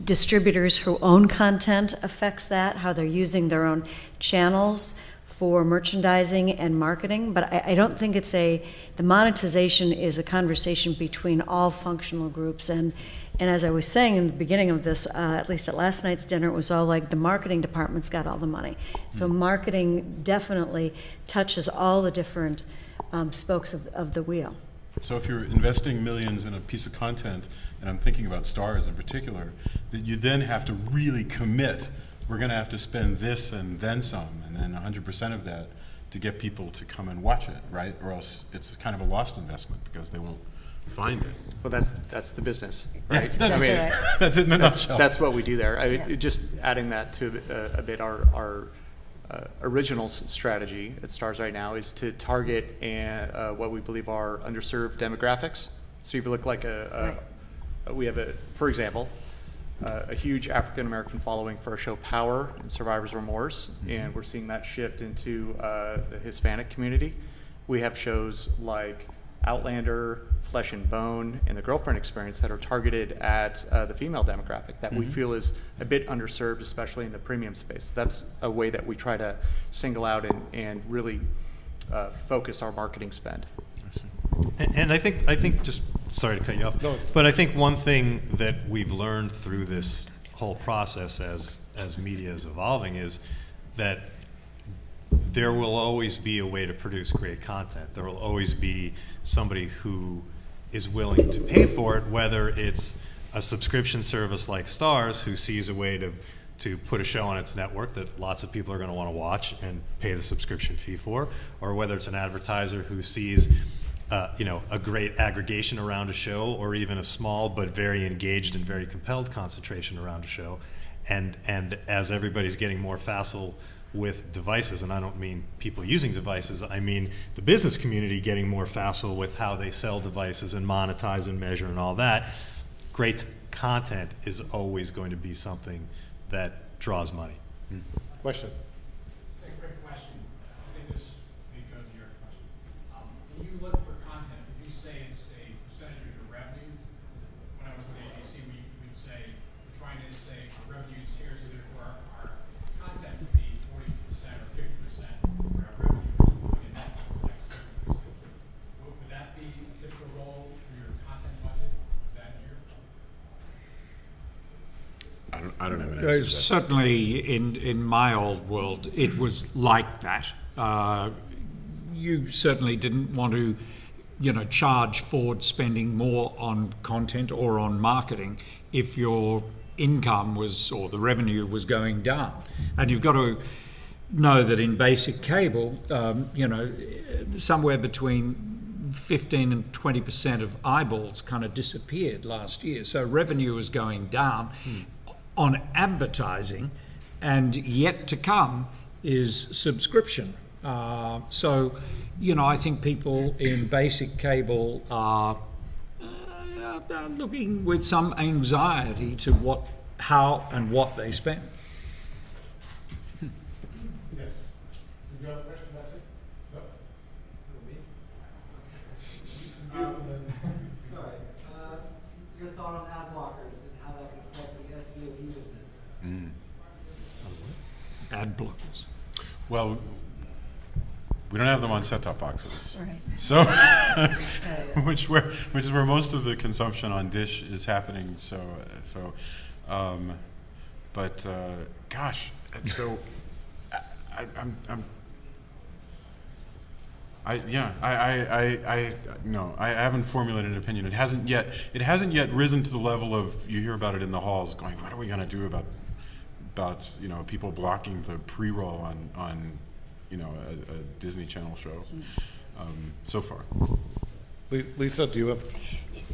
distributors who own content affects that, how they're using their own channels for merchandising and marketing. But I don't think the monetization is a conversation between all functional groups. And as I was saying in the beginning of this, at least at last night's dinner, it was all like the marketing department's got all the money. So marketing definitely touches all the different spokes of the wheel. So if you're investing millions in a piece of content, and I'm thinking about Starz in particular, that you then have to really commit, we're going to have to spend this and then some, and then 100% of that to get people to come and watch it, right? Or else it's kind of a lost investment because they won't find it. Well, that's the business, right? That's exactly right. That's it in a nutshell. That's what we do there. Just adding that to a bit, our original strategy at Starz right now is to target what we believe are underserved demographics. So if you look like we have for example, a huge African American following for our show Power and Survivor's Remorse, and we're seeing that shift into the Hispanic community. We have shows like Outlander, Flesh and Bone, and The Girlfriend Experience that are targeted at the female demographic that we feel is a bit underserved, especially in the premium space. That's a way that we try to single out and really focus our marketing spend. And I think just sorry to cut you off, but I think one thing that we've learned through this whole process as media is evolving is that there will always be a way to produce great content. There will always be somebody who is willing to pay for it, whether it's a subscription service like Starz, who sees a way to put a show on its network that lots of people are going to want to watch and pay the subscription fee for, or whether it's an advertiser who sees a great aggregation around a show, or even a small but very engaged and very compelled concentration around a show. And as everybody's getting more facile with devices, and I don't mean people using devices, I mean the business community getting more facile with how they sell devices and monetize and measure and all that, great content is always going to be something that draws money. Question. It's a great question. I think this may go to your question. When you look for content, would you say it's a percentage of your revenue? When I was with ABC, we'd say, we're trying to say our revenue is here, so therefore our content would be 40% or 50% where our revenue is going in that like 70%. Would that be a typical role for your content budget? Is that here? I don't have an answer to that. Certainly in my old world, it was like that. You certainly didn't want to, charge forward spending more on content or on marketing if your income was, or the revenue was going down. And you've got to know that in basic cable, somewhere between 15 and 20% of eyeballs kind of disappeared last year. So revenue is going down on advertising, and yet to come is subscription. So, I think people in basic cable are looking with some anxiety to how and what they spend. Yes. You got a question about it? No? Sorry. Your thought on ad blockers and how that can affect the SVOD business? Ad blockers. Well, we don't have them on set-top boxes. Right. So, which is where most of the consumption on Dish is happening. Gosh, so I haven't formulated an opinion. It hasn't yet risen to the level of, you hear about it in the halls going, what are we going to do about people blocking the pre-roll on a Disney Channel show so far. Lisa, do you have?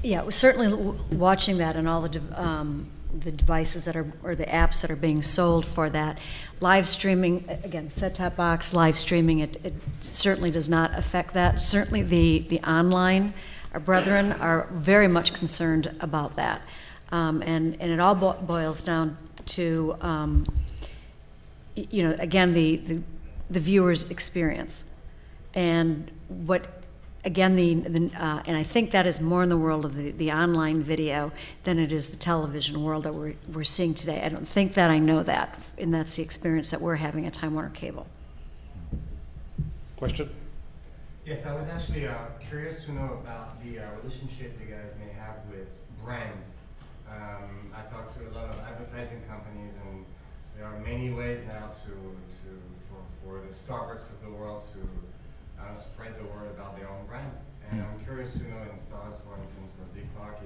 Yeah, we're certainly watching that and all the devices that are, or the apps that are being sold for that. Live streaming, again, set-top box, live streaming, it certainly does not affect that. Certainly the online, our brethren are very much concerned about that. And it all boils down to, again, the viewer's experience. And what, again, and I think that is more in the world of the online video than it is the television world that we're seeing today. I don't think that I know that, and that's the experience that we're having at Time Warner Cable. Question? Yes, I was actually curious to know about the relationship you guys may have with brands. I talked to a lot of advertising companies, and there are many ways now for the Starbucks of the world to spread the word about their own brand. And I'm curious to know in Stars, for instance, or Dick Clark,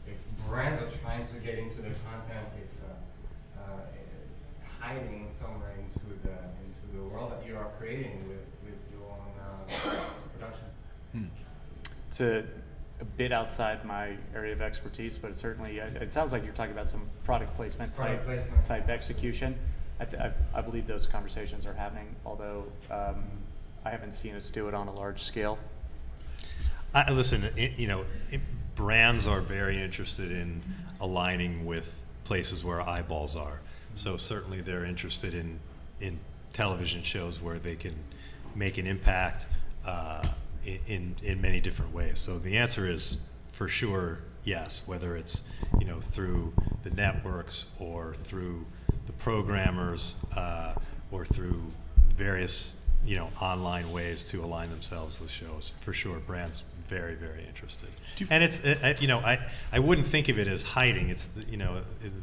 if brands are trying to get into the content, if hiding somewhere into the world that you are creating with your own productions. It's a bit outside my area of expertise, but it sounds like you're talking about some product placement type execution. I believe those conversations are happening, although I haven't seen us do it on a large scale. Listen, brands are very interested in aligning with places where eyeballs are. So certainly they're interested in television shows where they can make an impact in many different ways. So the answer is for sure yes, whether it's through the networks or through the programmers or through various online ways to align themselves with shows. For sure, brands very, very interested. And it's I wouldn't think of it as hiding. It's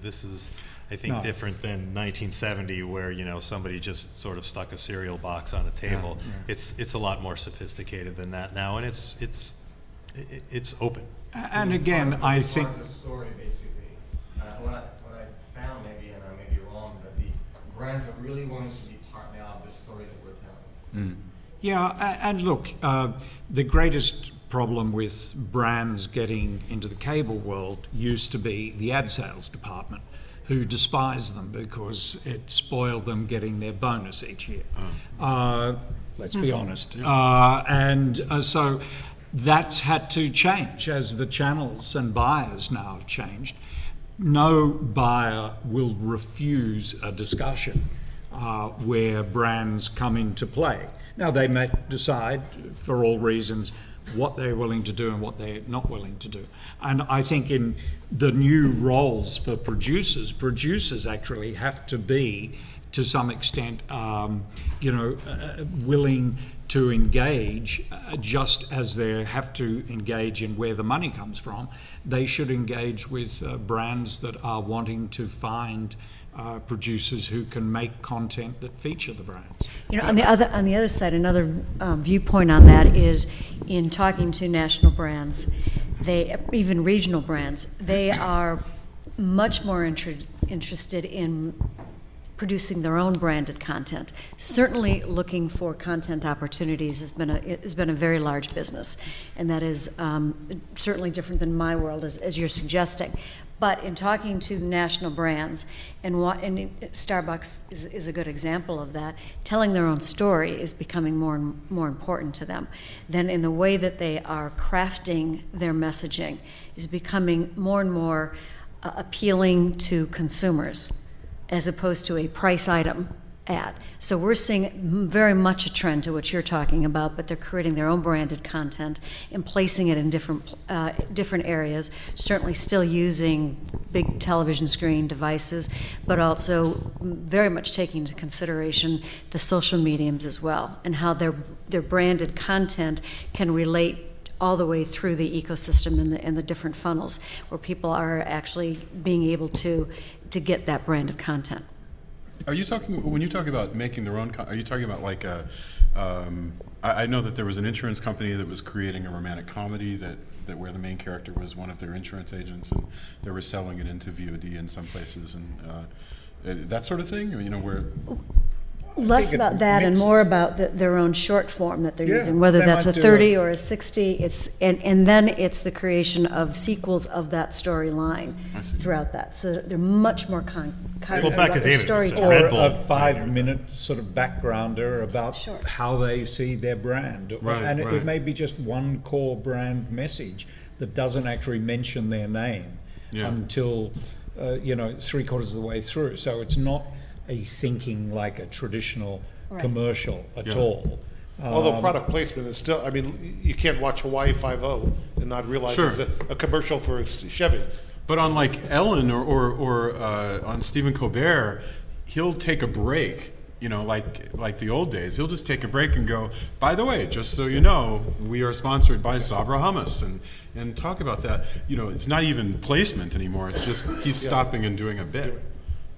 this is I think different than 1970 where somebody just sort of stuck a cereal box on a table. Yeah. It's a lot more sophisticated than that now, and it's open. And again, I think part of the story basically. What I found, maybe, and I may be wrong, but the brands are really wanting to be part now of the story that we're telling. Yeah, and look, the greatest problem with brands getting into the cable world used to be the ad sales department, who despised them because it spoiled them getting their bonus each year. Let's be honest. So that's had to change as the channels and buyers now have changed. No buyer will refuse a discussion where brands come into play. Now, they may decide, for all reasons, what they're willing to do and what they're not willing to do. And I think in the new roles for producers actually have to be, to some extent, willing to engage, just as they have to engage in where the money comes from. They should engage with brands that are wanting to find producers who can make content that feature the brands. On the other side, another viewpoint on that is, in talking to national brands, even regional brands, they are much more interested in producing their own branded content. Certainly, looking for content opportunities has been a very large business, and that is certainly different than my world, as you're suggesting. But in talking to national brands, and Starbucks is a good example of that, telling their own story is becoming more and more important to them. Then in the way that they are crafting their messaging is becoming more and more appealing to consumers, as opposed to a price item ad. So we're seeing very much a trend to what you're talking about, but they're creating their own branded content and placing it in different areas, certainly still using big television screen devices, but also very much taking into consideration the social mediums as well, and how their branded content can relate all the way through the ecosystem and the different funnels, where people are actually being able to get that branded content. Are you talking, when you talk about making their own, are you talking about like I know that there was an insurance company that was creating a romantic comedy that where the main character was one of their insurance agents, and they were selling it into VOD in some places, and that sort of thing, where... Less about that and more about their own short form that they're using, whether that's a 30 or a 60. And then it's the creation of sequels of that storyline throughout that. So they're much more concrete about their storytelling. Or a 5-minute sort of backgrounder about how they see their brand. It may be just one core brand message that doesn't actually mention their name until 3/4 of the way through. So it's not a thinking like a traditional commercial at all. Although product placement is still, you can't watch Hawaii Five-0 and not realize it's a commercial for Chevy. But on like Ellen or on Stephen Colbert, he'll take a break, like the old days. He'll just take a break and go, by the way, just so you know, we are sponsored by Sabra Hummus, and talk about that. It's not even placement anymore. It's just he's stopping and doing a bit.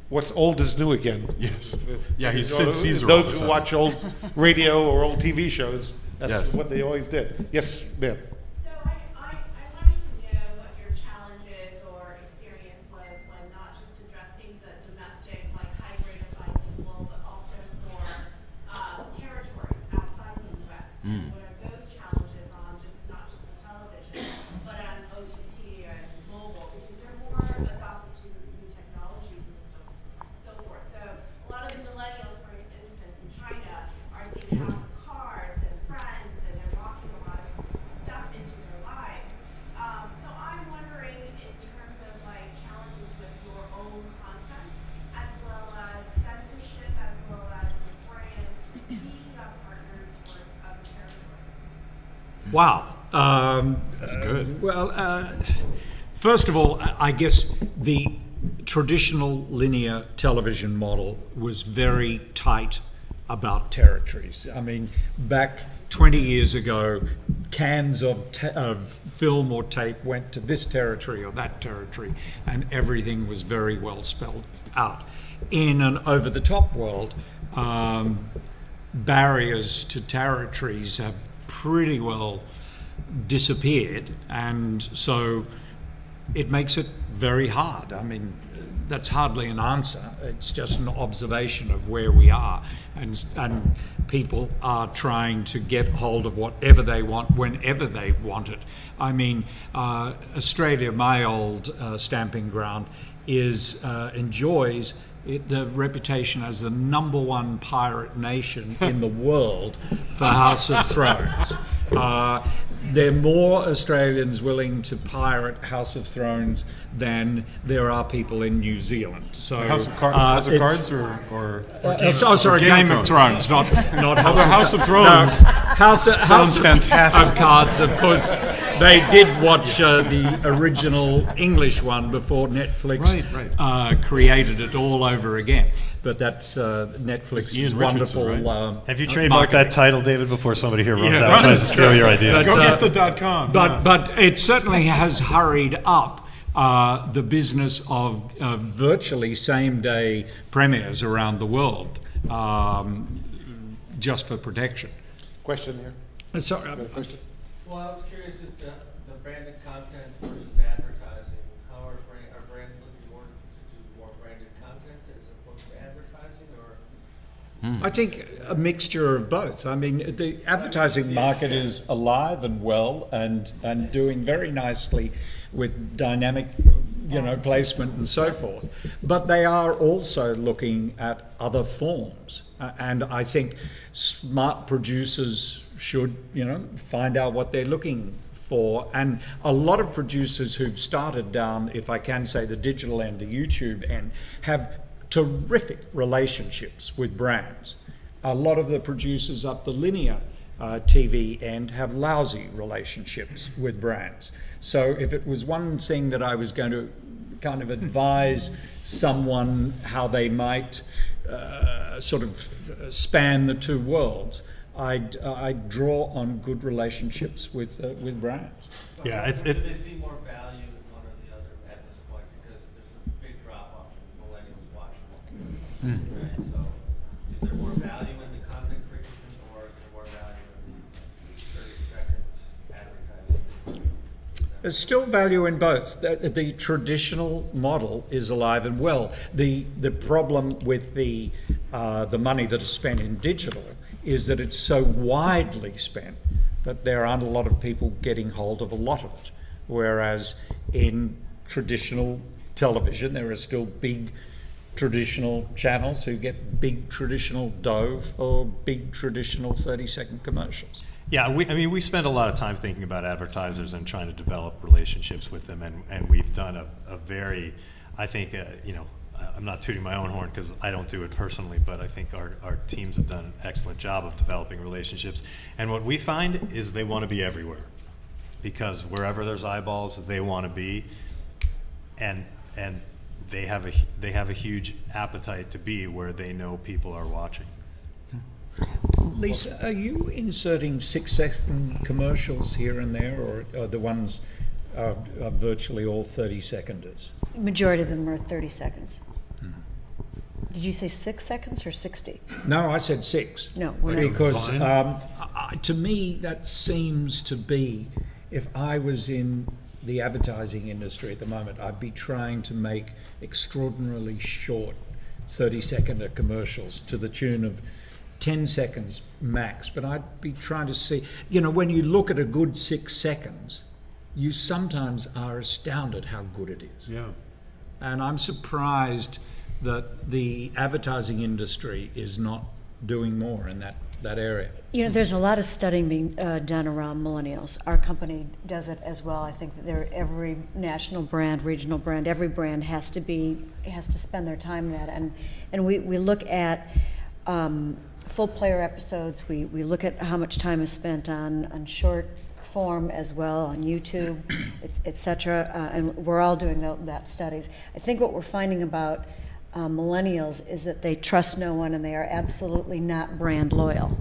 What's old is new again. Yes. Yeah, he's Sid Caesar. Those who watch old radio or old TV shows, that's what they always did. Yes, ma'am. So I wanted to know what your challenges or experience was when not just addressing the domestic, like hybrid or bilingual, but also for territories outside the U.S. What are those challenges on not just the television, but on OTT and mobile, because they're more adopted to new technologies and so forth. So a lot of the millennials, for instance, in China are seeing House of Cards and Friends, and they're walking a lot of stuff into their lives. So I'm wondering, in terms of like challenges with your own content, as well as censorship, as well as your brands being a partner towards other territories. Wow. That's good. Well, first of all, I guess the traditional linear television model was very tight about territories. Back 20 years ago, cans of film or tape went to this territory or that territory, and everything was very well spelled out. In an over-the-top world, barriers to territories have pretty well disappeared, and so it makes it very hard. I mean, that's hardly an answer. It's just an observation of where we are, and people are trying to get hold of whatever they want whenever they want it. I mean, Australia, my old stamping ground, enjoys the reputation as the #1 pirate nation in the world for House of Thrones. There are more Australians willing to pirate House of Thrones than there are people in New Zealand. So House of Cards or Game of Thrones, not House of Thrones. No, House fantastic. of Cards, of course. They did watch the original English one before Netflix created it all over again. But that's Netflix's wonderful. Right? Have you trademarked that title, David, before somebody here runs out and tries to steal your idea? Go get the .com. But it certainly has hurried up the business of virtually same-day premieres around the world, just for protection. Question here. Sorry. Question. Well, I was curious as to the branded content versus advertising. How are brands looking more to do more branded content as opposed to advertising, or? I think a mixture of both. I mean, the advertising market is alive and well and doing very nicely with dynamic, placement and so forth. But they are also looking at other forms. And I think smart producers should, find out what they're looking for. And a lot of producers who've started down, if I can say, the digital end, the YouTube end, have terrific relationships with brands. A lot of the producers up the linear TV end have lousy relationships with brands. So if it was one thing that I was going to kind of advise someone how they might sort of span the two worlds, I'd draw on good relationships with brands. Yeah, do they see more value in one or the other at this point? Because there's a big drop off in millennials watching. Right? So, is there more value in the content creation, or is there more value in the 30-second advertising? There's still value in both. The traditional model is alive and well. The problem with the money that is spent in digital is that it's so widely spent that there aren't a lot of people getting hold of a lot of it. Whereas in traditional television, there are still big traditional channels who get big traditional dough for big traditional 30-second commercials. Yeah, we spend a lot of time thinking about advertisers and trying to develop relationships with them, and we've done a very, I think, I'm not tooting my own horn because I don't do it personally, but I think our teams have done an excellent job of developing relationships. And what we find is they want to be everywhere, because wherever there's eyeballs, they want to be, and they have a huge appetite to be where they know people are watching. Lisa, are you inserting 6-second commercials here and there, or are the ones are virtually all 30-seconders? Majority of them are 30 seconds. Did you say 6 seconds or 60? No, I said 6. No, we're not. Because to me, that seems to be, if I was in the advertising industry at the moment, I'd be trying to make extraordinarily short 30-second commercials to the tune of 10 seconds max. But I'd be trying to see, when you look at a good 6 seconds, you sometimes are astounded how good it is. Yeah. And I'm surprised that the advertising industry is not doing more in that area. There's a lot of studying being done around millennials. Our company does it as well. I think that every national brand, regional brand, every brand has to spend their time in that. And we look at full player episodes. We look at how much time is spent on short form as well, on YouTube, et cetera. And we're all doing that studies. I think what we're finding about millennials is that they trust no one and they are absolutely not brand loyal.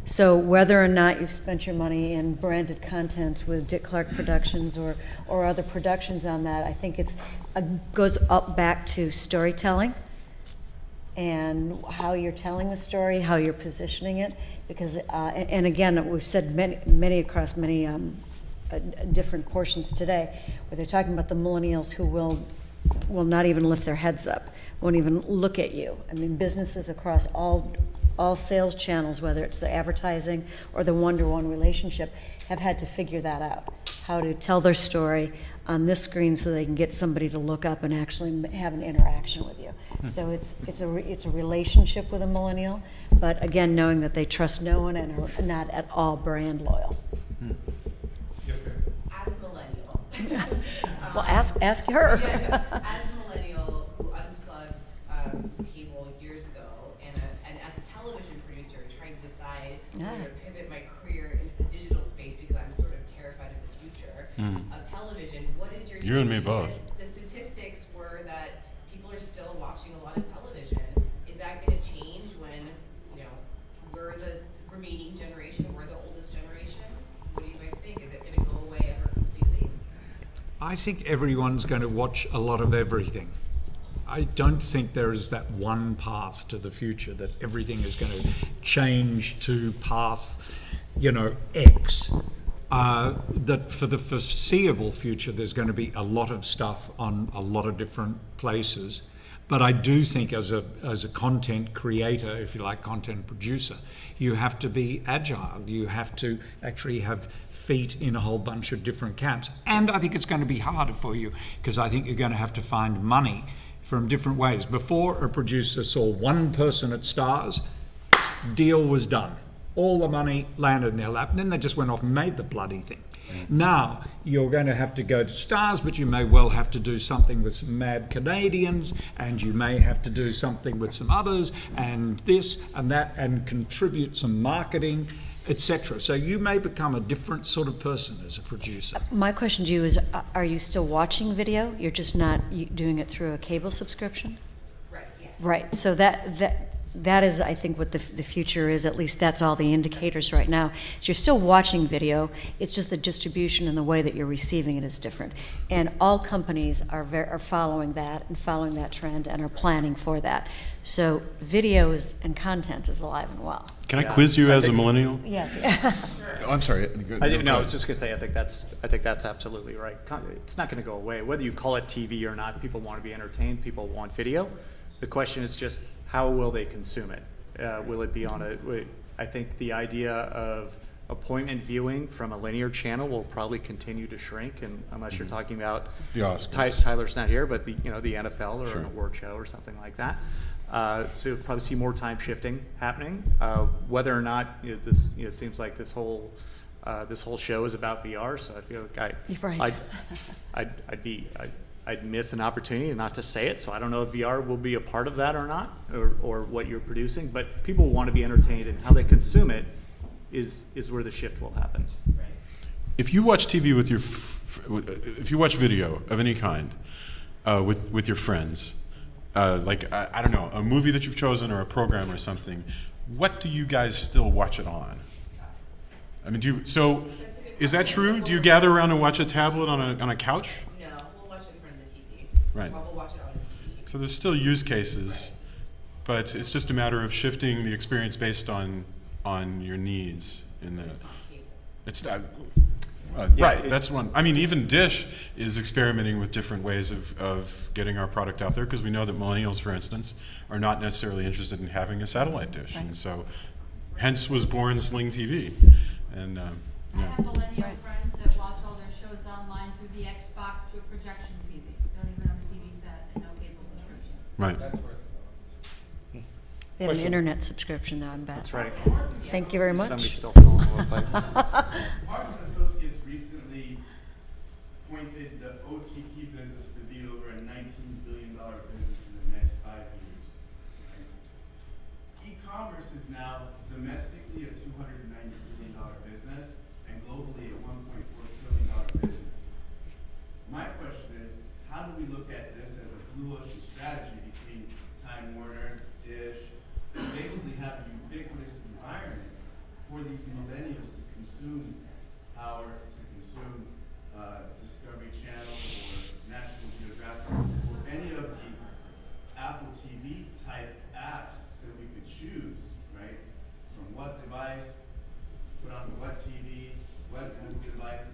So whether or not you've spent your money in branded content with Dick Clark Productions or other productions on that, I think it goes up back to storytelling and how you're telling the story, how you're positioning it. Because and again, we've said many across many different portions today, where they're talking about the millennials who will not even lift their heads up, won't even look at you. I mean, businesses across all sales channels, whether it's the advertising or the one-to-one relationship, have had to figure that out, how to tell their story on this screen so they can get somebody to look up and actually have an interaction with you. So it's a relationship with a millennial, but again, knowing that they trust no one and are not at all brand loyal. As a millennial. Well, ask her. Yeah, as a millennial who unplugged cable years ago, and as a television producer trying to decide whether to pivot my career into the digital space because I'm sort of terrified of the future of television, what is your You and me take? both. The statistics were that people are still watching a lot of television. Is that going to change when, we're the remaining generation, we're the oldest generation? What do you guys think? Is it going to go away ever completely? I think everyone's going to watch a lot of everything. I don't think there is that one path to the future, that everything is going to change to path, X. That for the foreseeable future, there's going to be a lot of stuff on a lot of different places. But I do think as a content creator, if you like, content producer, you have to be agile. You have to actually have feet in a whole bunch of different camps. And I think it's going to be harder for you because I think you're going to have to find money from different ways. Before, a producer saw one person at Stars, deal was done. All the money landed in their lap, and then they just went off and made the bloody thing. Now, you're going to have to go to Stars, but you may well have to do something with some mad Canadians, and you may have to do something with some others, and this and that, and contribute some marketing, etc. So you may become a different sort of person as a producer. My question to you is, are you still watching video? You're just not doing it through a cable subscription? Right, yes. Right, so that is, I think, what the future is. At least that's all the indicators right now. So you're still watching video. It's just the distribution and the way that you're receiving it is different. And all companies are following that and following that trend and are planning for that. So video and content is alive and well. Can I quiz you as a millennial? Yeah. Oh, I'm sorry. I was just going to say, I think that's absolutely right. It's not going to go away. Whether you call it TV or not, people want to be entertained. People want video. The question is just, how will they consume it? Will it be on I think the idea of appointment viewing from a linear channel will probably continue to shrink, and unless you're talking about the Oscars. Tyler's not here, but the NFL or an award show or something like that. So you'll probably see more time shifting happening. Whether or not this seems like this whole show is about VR, so I feel like I'd miss an opportunity not to say it. So I don't know if VR will be a part of that or not, or what you're producing. But people want to be entertained, and how they consume it is where the shift will happen. If you watch TV with if you watch video of any kind with your friends, like I don't know, a movie that you've chosen or a program or something, what do you guys still watch it on? I mean, is that true? Do you gather around and watch a tablet on a couch? No, we'll watch it in front of the TV. Right. We'll watch it on the TV. So there's still use cases, but it's just a matter of shifting the experience based on your needs. It's not right. That's one. I mean, even Dish is experimenting with different ways of getting our product out there, because we know that millennials, for instance, are not necessarily interested in having a satellite dish, and so hence was born Sling TV. And I have millennial friends that watch all their shows online through the Xbox to a projection TV. Don't even have a TV set and no cable subscription. Right. They have an internet subscription now, I'm back. That's right. Thank you very much. Somebody's still selling a little pipe. Marks and Associates recently pointed the OTT business to be over a $19 billion business in the next 5 years. E-commerce is now domestically a $290 billion business and globally a $1.4 trillion business. My question is, how do we look at this as a blue ocean strategy between Time Warner, Dish, to basically have a ubiquitous environment for these millennials to consume Power, to consume Discovery Channel or National Geographic, or any of the Apple TV type apps that we could choose, right? From what device, put on what TV, what Google device,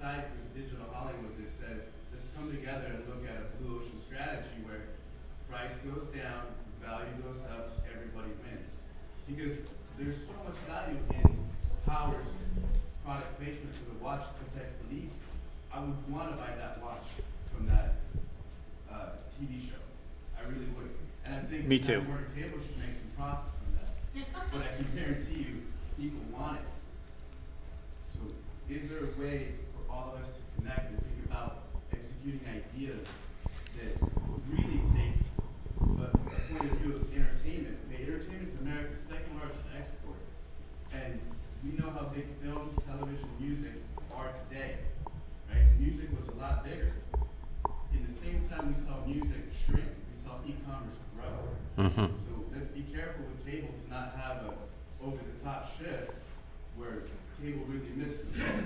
besides this digital Hollywood that says, let's come together and look at a blue ocean strategy where price goes down, value goes up, everybody wins. Because there's so much value in Howard's product placement for the watch Protect Believe. I would want to buy that watch from that TV show. I really would. And I think Me too. Time Warner Cable should make some profit from that. But I can guarantee you, people want it. So is there a way for all of us to connect and think about executing ideas that really take a point of view of entertainment? Okay, entertainment is America's second largest export. And we know how big film, television, music are today. Right? Music was a lot bigger. In the same time we saw music shrink, we saw e-commerce grow. So let's be careful with cable to not have a over-the-top shift where cable really missed the boat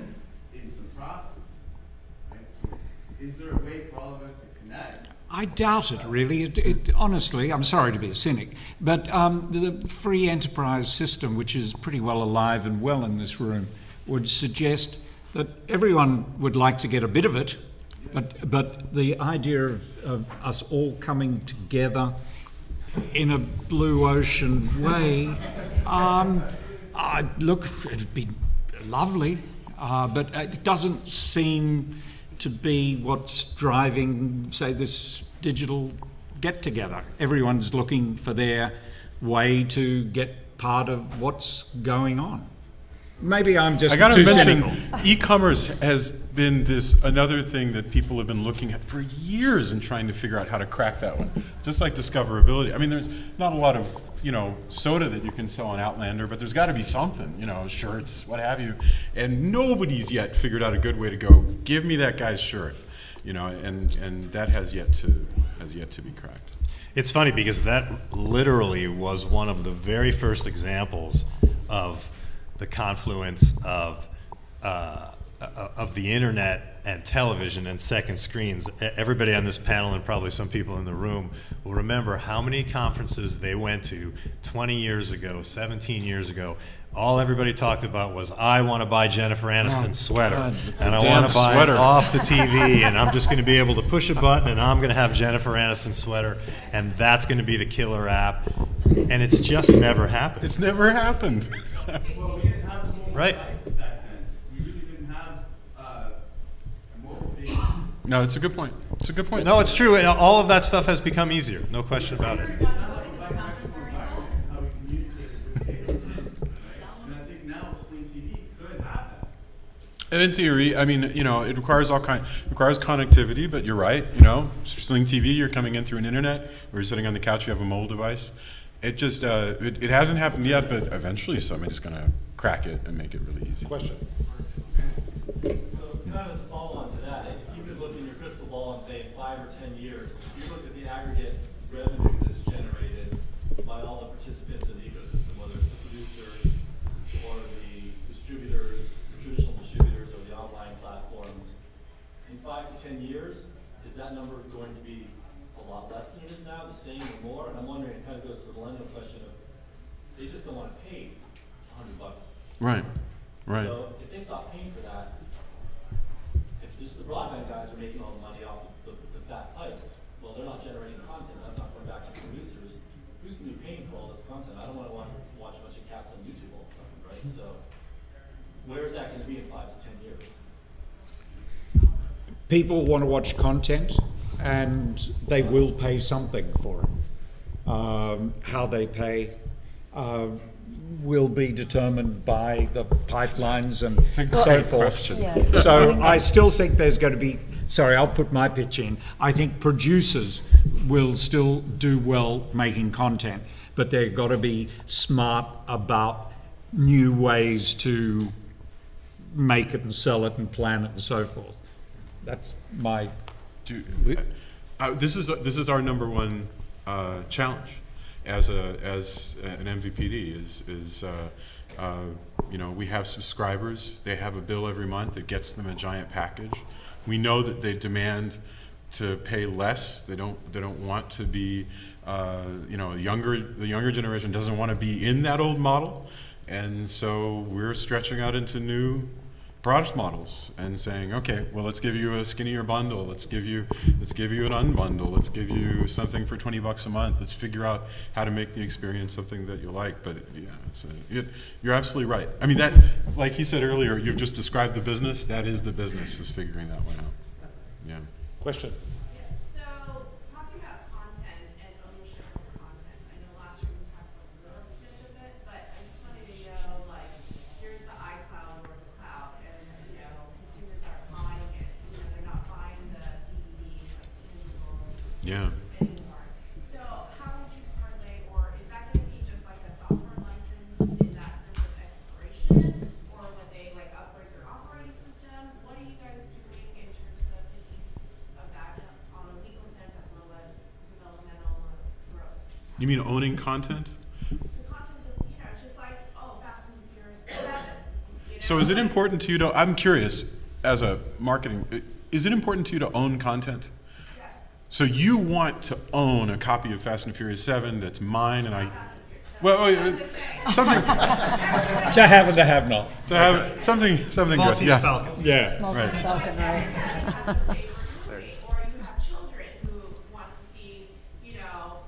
in some profit. Right? So is there a way for all of us to connect? I doubt it, really. Honestly, I'm sorry to be a cynic, but the free enterprise system, which is pretty well alive and well in this room, would suggest that everyone would like to get a bit of it, but the idea of us all coming together in a blue ocean way, look, it'd be lovely, but it doesn't seem to be what's driving, say, this digital get-together. Everyone's looking for their way to get part of what's going on. Maybe I'm just I gotta too mention, cynical. e-commerce has been another thing that people have been looking at for years and trying to figure out how to crack that one. Just like discoverability. I mean, there's not a lot of, soda that you can sell on Outlander, but there's got to be something, shirts, what have you. And nobody's yet figured out a good way to go, give me that guy's shirt, and that has yet to be cracked. It's funny because that literally was one of the very first examples of the confluence of the internet and television and second screens. Everybody on this panel and probably some people in the room will remember how many conferences they went to 20 years ago, 17 years ago. All everybody talked about was, I want to buy Jennifer Aniston's sweater, and I want to buy it off the TV, and I'm just going to be able to push a button, and I'm going to have Jennifer Aniston's sweater, and that's going to be the killer app. And it's just never happened. It's never happened. Well, we didn't have mobile Right. devices back then. We really didn't have a mobile data. No, it's a good point. It's a good point. No, it's true. And all of that stuff has become easier. No question about it. How we communicate with data. And I think now Sling TV could have that. And in theory, I mean, it requires requires connectivity, but you're right, Sling TV, you're coming in through an internet, or you're sitting on the couch, you have a mobile device. It just, it hasn't happened yet, but eventually somebody's going to crack it and make it really easy. Question. So kind of as a follow-on to that, if you could look in your crystal ball and say 5 or 10 years, if you look at the aggregate revenue that's generated by all the participants in the ecosystem, whether it's the producers or the distributors, the traditional distributors or the online platforms, in 5 to 10 years, is that number going to be a lot less than it is now, the same or more? And I'm wondering, it kind of goes to the millennial question of, they just don't want to pay $100. Right, right. So if they stop paying for that, if just the broadband guys are making all the money off the fat pipes, well, they're not generating content. That's not going back to producers. Who's going to be paying for all this content? I don't want to watch a bunch of cats on YouTube all the time, right? So where is that going to be in 5 to 10 years? People want to watch content, and they will pay something for it. How they pay will be determined by the pipelines and so forth. Question. Yeah. So I still think there's going to be, sorry, I'll put my pitch in. I think producers will still do well making content, but they've got to be smart about new ways to make it and sell it and plan it and so forth. That's my... This is our number one challenge as an MVPD is we have subscribers. They have a bill every month that gets them a giant package. We know that they demand to pay less. They don't want to be the younger generation doesn't want to be in that old model, and so we're stretching out into new product models and saying, okay, well, let's give you a skinnier bundle. Let's give you an unbundle. Let's give you something for $20 a month. Let's figure out how to make the experience something that you like. But yeah, you're absolutely right. I mean, that, like he said earlier, you've just described the business. That is the business, is figuring that one out. Yeah. Question. Yes, so talking about content and ownership of content, I know last year we talked about a little smidge of it, but I just wanted to know, like, here's the iCloud or the cloud, and, you know, consumers are buying it, you know, they're not buying the DVDs, like tangible Yeah. anymore. So how would you parlay, or is that gonna be just like a software license in that sense of expiration, or would they like upgrade their operating system? What are you guys doing in terms of thinking of that on a legal sense as well as developmental growth? You mean owning content? The content of, you know, just like, oh, Fast and Furious 7. You know? So is it important to you to, I'm curious, as a marketing, is it important to you to own content? Yes. So you want to own a copy of Fast and Furious 7 that's mine, and I, well, something, To have and to have not. to have something good, Maltese yeah. Falcon. Yeah, Maltese right. Falcon, right? Or you have children who wants to see, you know,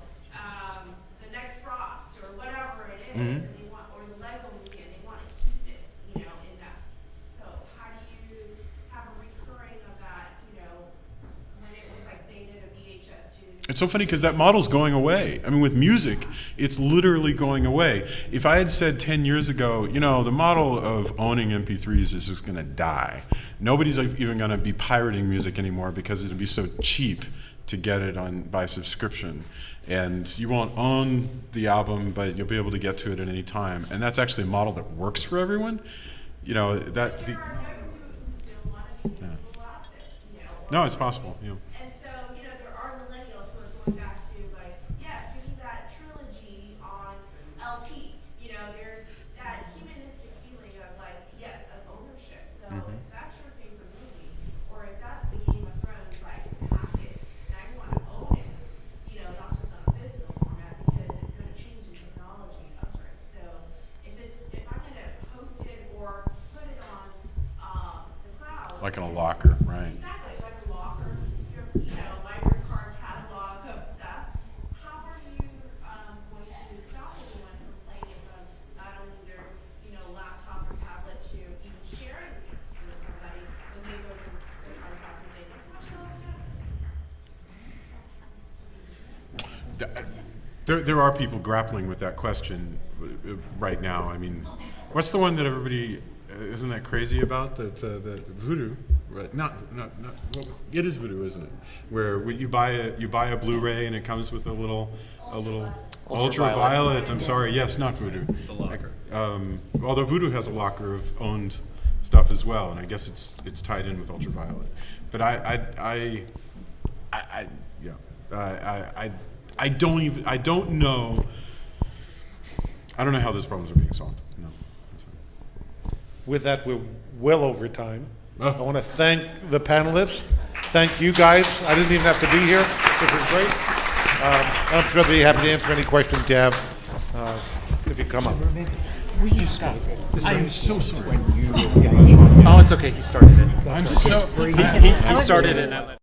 the next Frost or whatever it is, and they want, or the Lego movie, and they want to keep it, you know, in that. So how do you have a recurring of that, you know, when it was like they did a VHS to. It's so funny because that model's going away. I mean, with music, it's literally going away. If I had said 10 years ago, you know, the model of owning MP3s is just going to die. Nobody's even going to be pirating music anymore because it'd be so cheap to get it on by subscription. And you won't own the album, but you'll be able to get to it at any time. And that's actually a model that works for everyone. You know, that... There are those who still want to keep it elastic, you know. No, it's possible, yeah. And so, you know, there are millennials who are going back to, like, yes, give me that trilogy on LP. You know, there's that humanistic feeling of, like, yes, of ownership. So if that's your favorite movie, or if that's the Game of Thrones, like, packet, and I want to own it, you know, not just on a physical format, because it's going to change in technology and upgrade. So if I'm going to host it or put it on the cloud. Like in a locker, right. Exactly, like a locker, your, you know, library card catalog of stuff. How are you going to stop anyone from playing it from not only their, you know, laptop or tablet to even sharing it with somebody when they go to their friend's house and say, let's watch it all together? There are people grappling with that question right now. I mean, what's the one that everybody isn't that crazy about? That Voodoo, right? Not. Well, it is Voodoo, isn't it? Where you buy a Blu-ray and it comes with a little ultraviolet. I'm sorry, yes, not Voodoo. The locker. Although Voodoo has a locker of owned stuff as well, and I guess it's tied in with ultraviolet. But I don't know. I don't know how those problems are being solved. No. With that, we're well over time. I want to thank the panelists. Thank you guys. I didn't even have to be here. This was great. I'm sure they'll be happy to answer any questions you have if you come up. I am so sorry. Oh, it's okay. He started it. I'm so... He started it.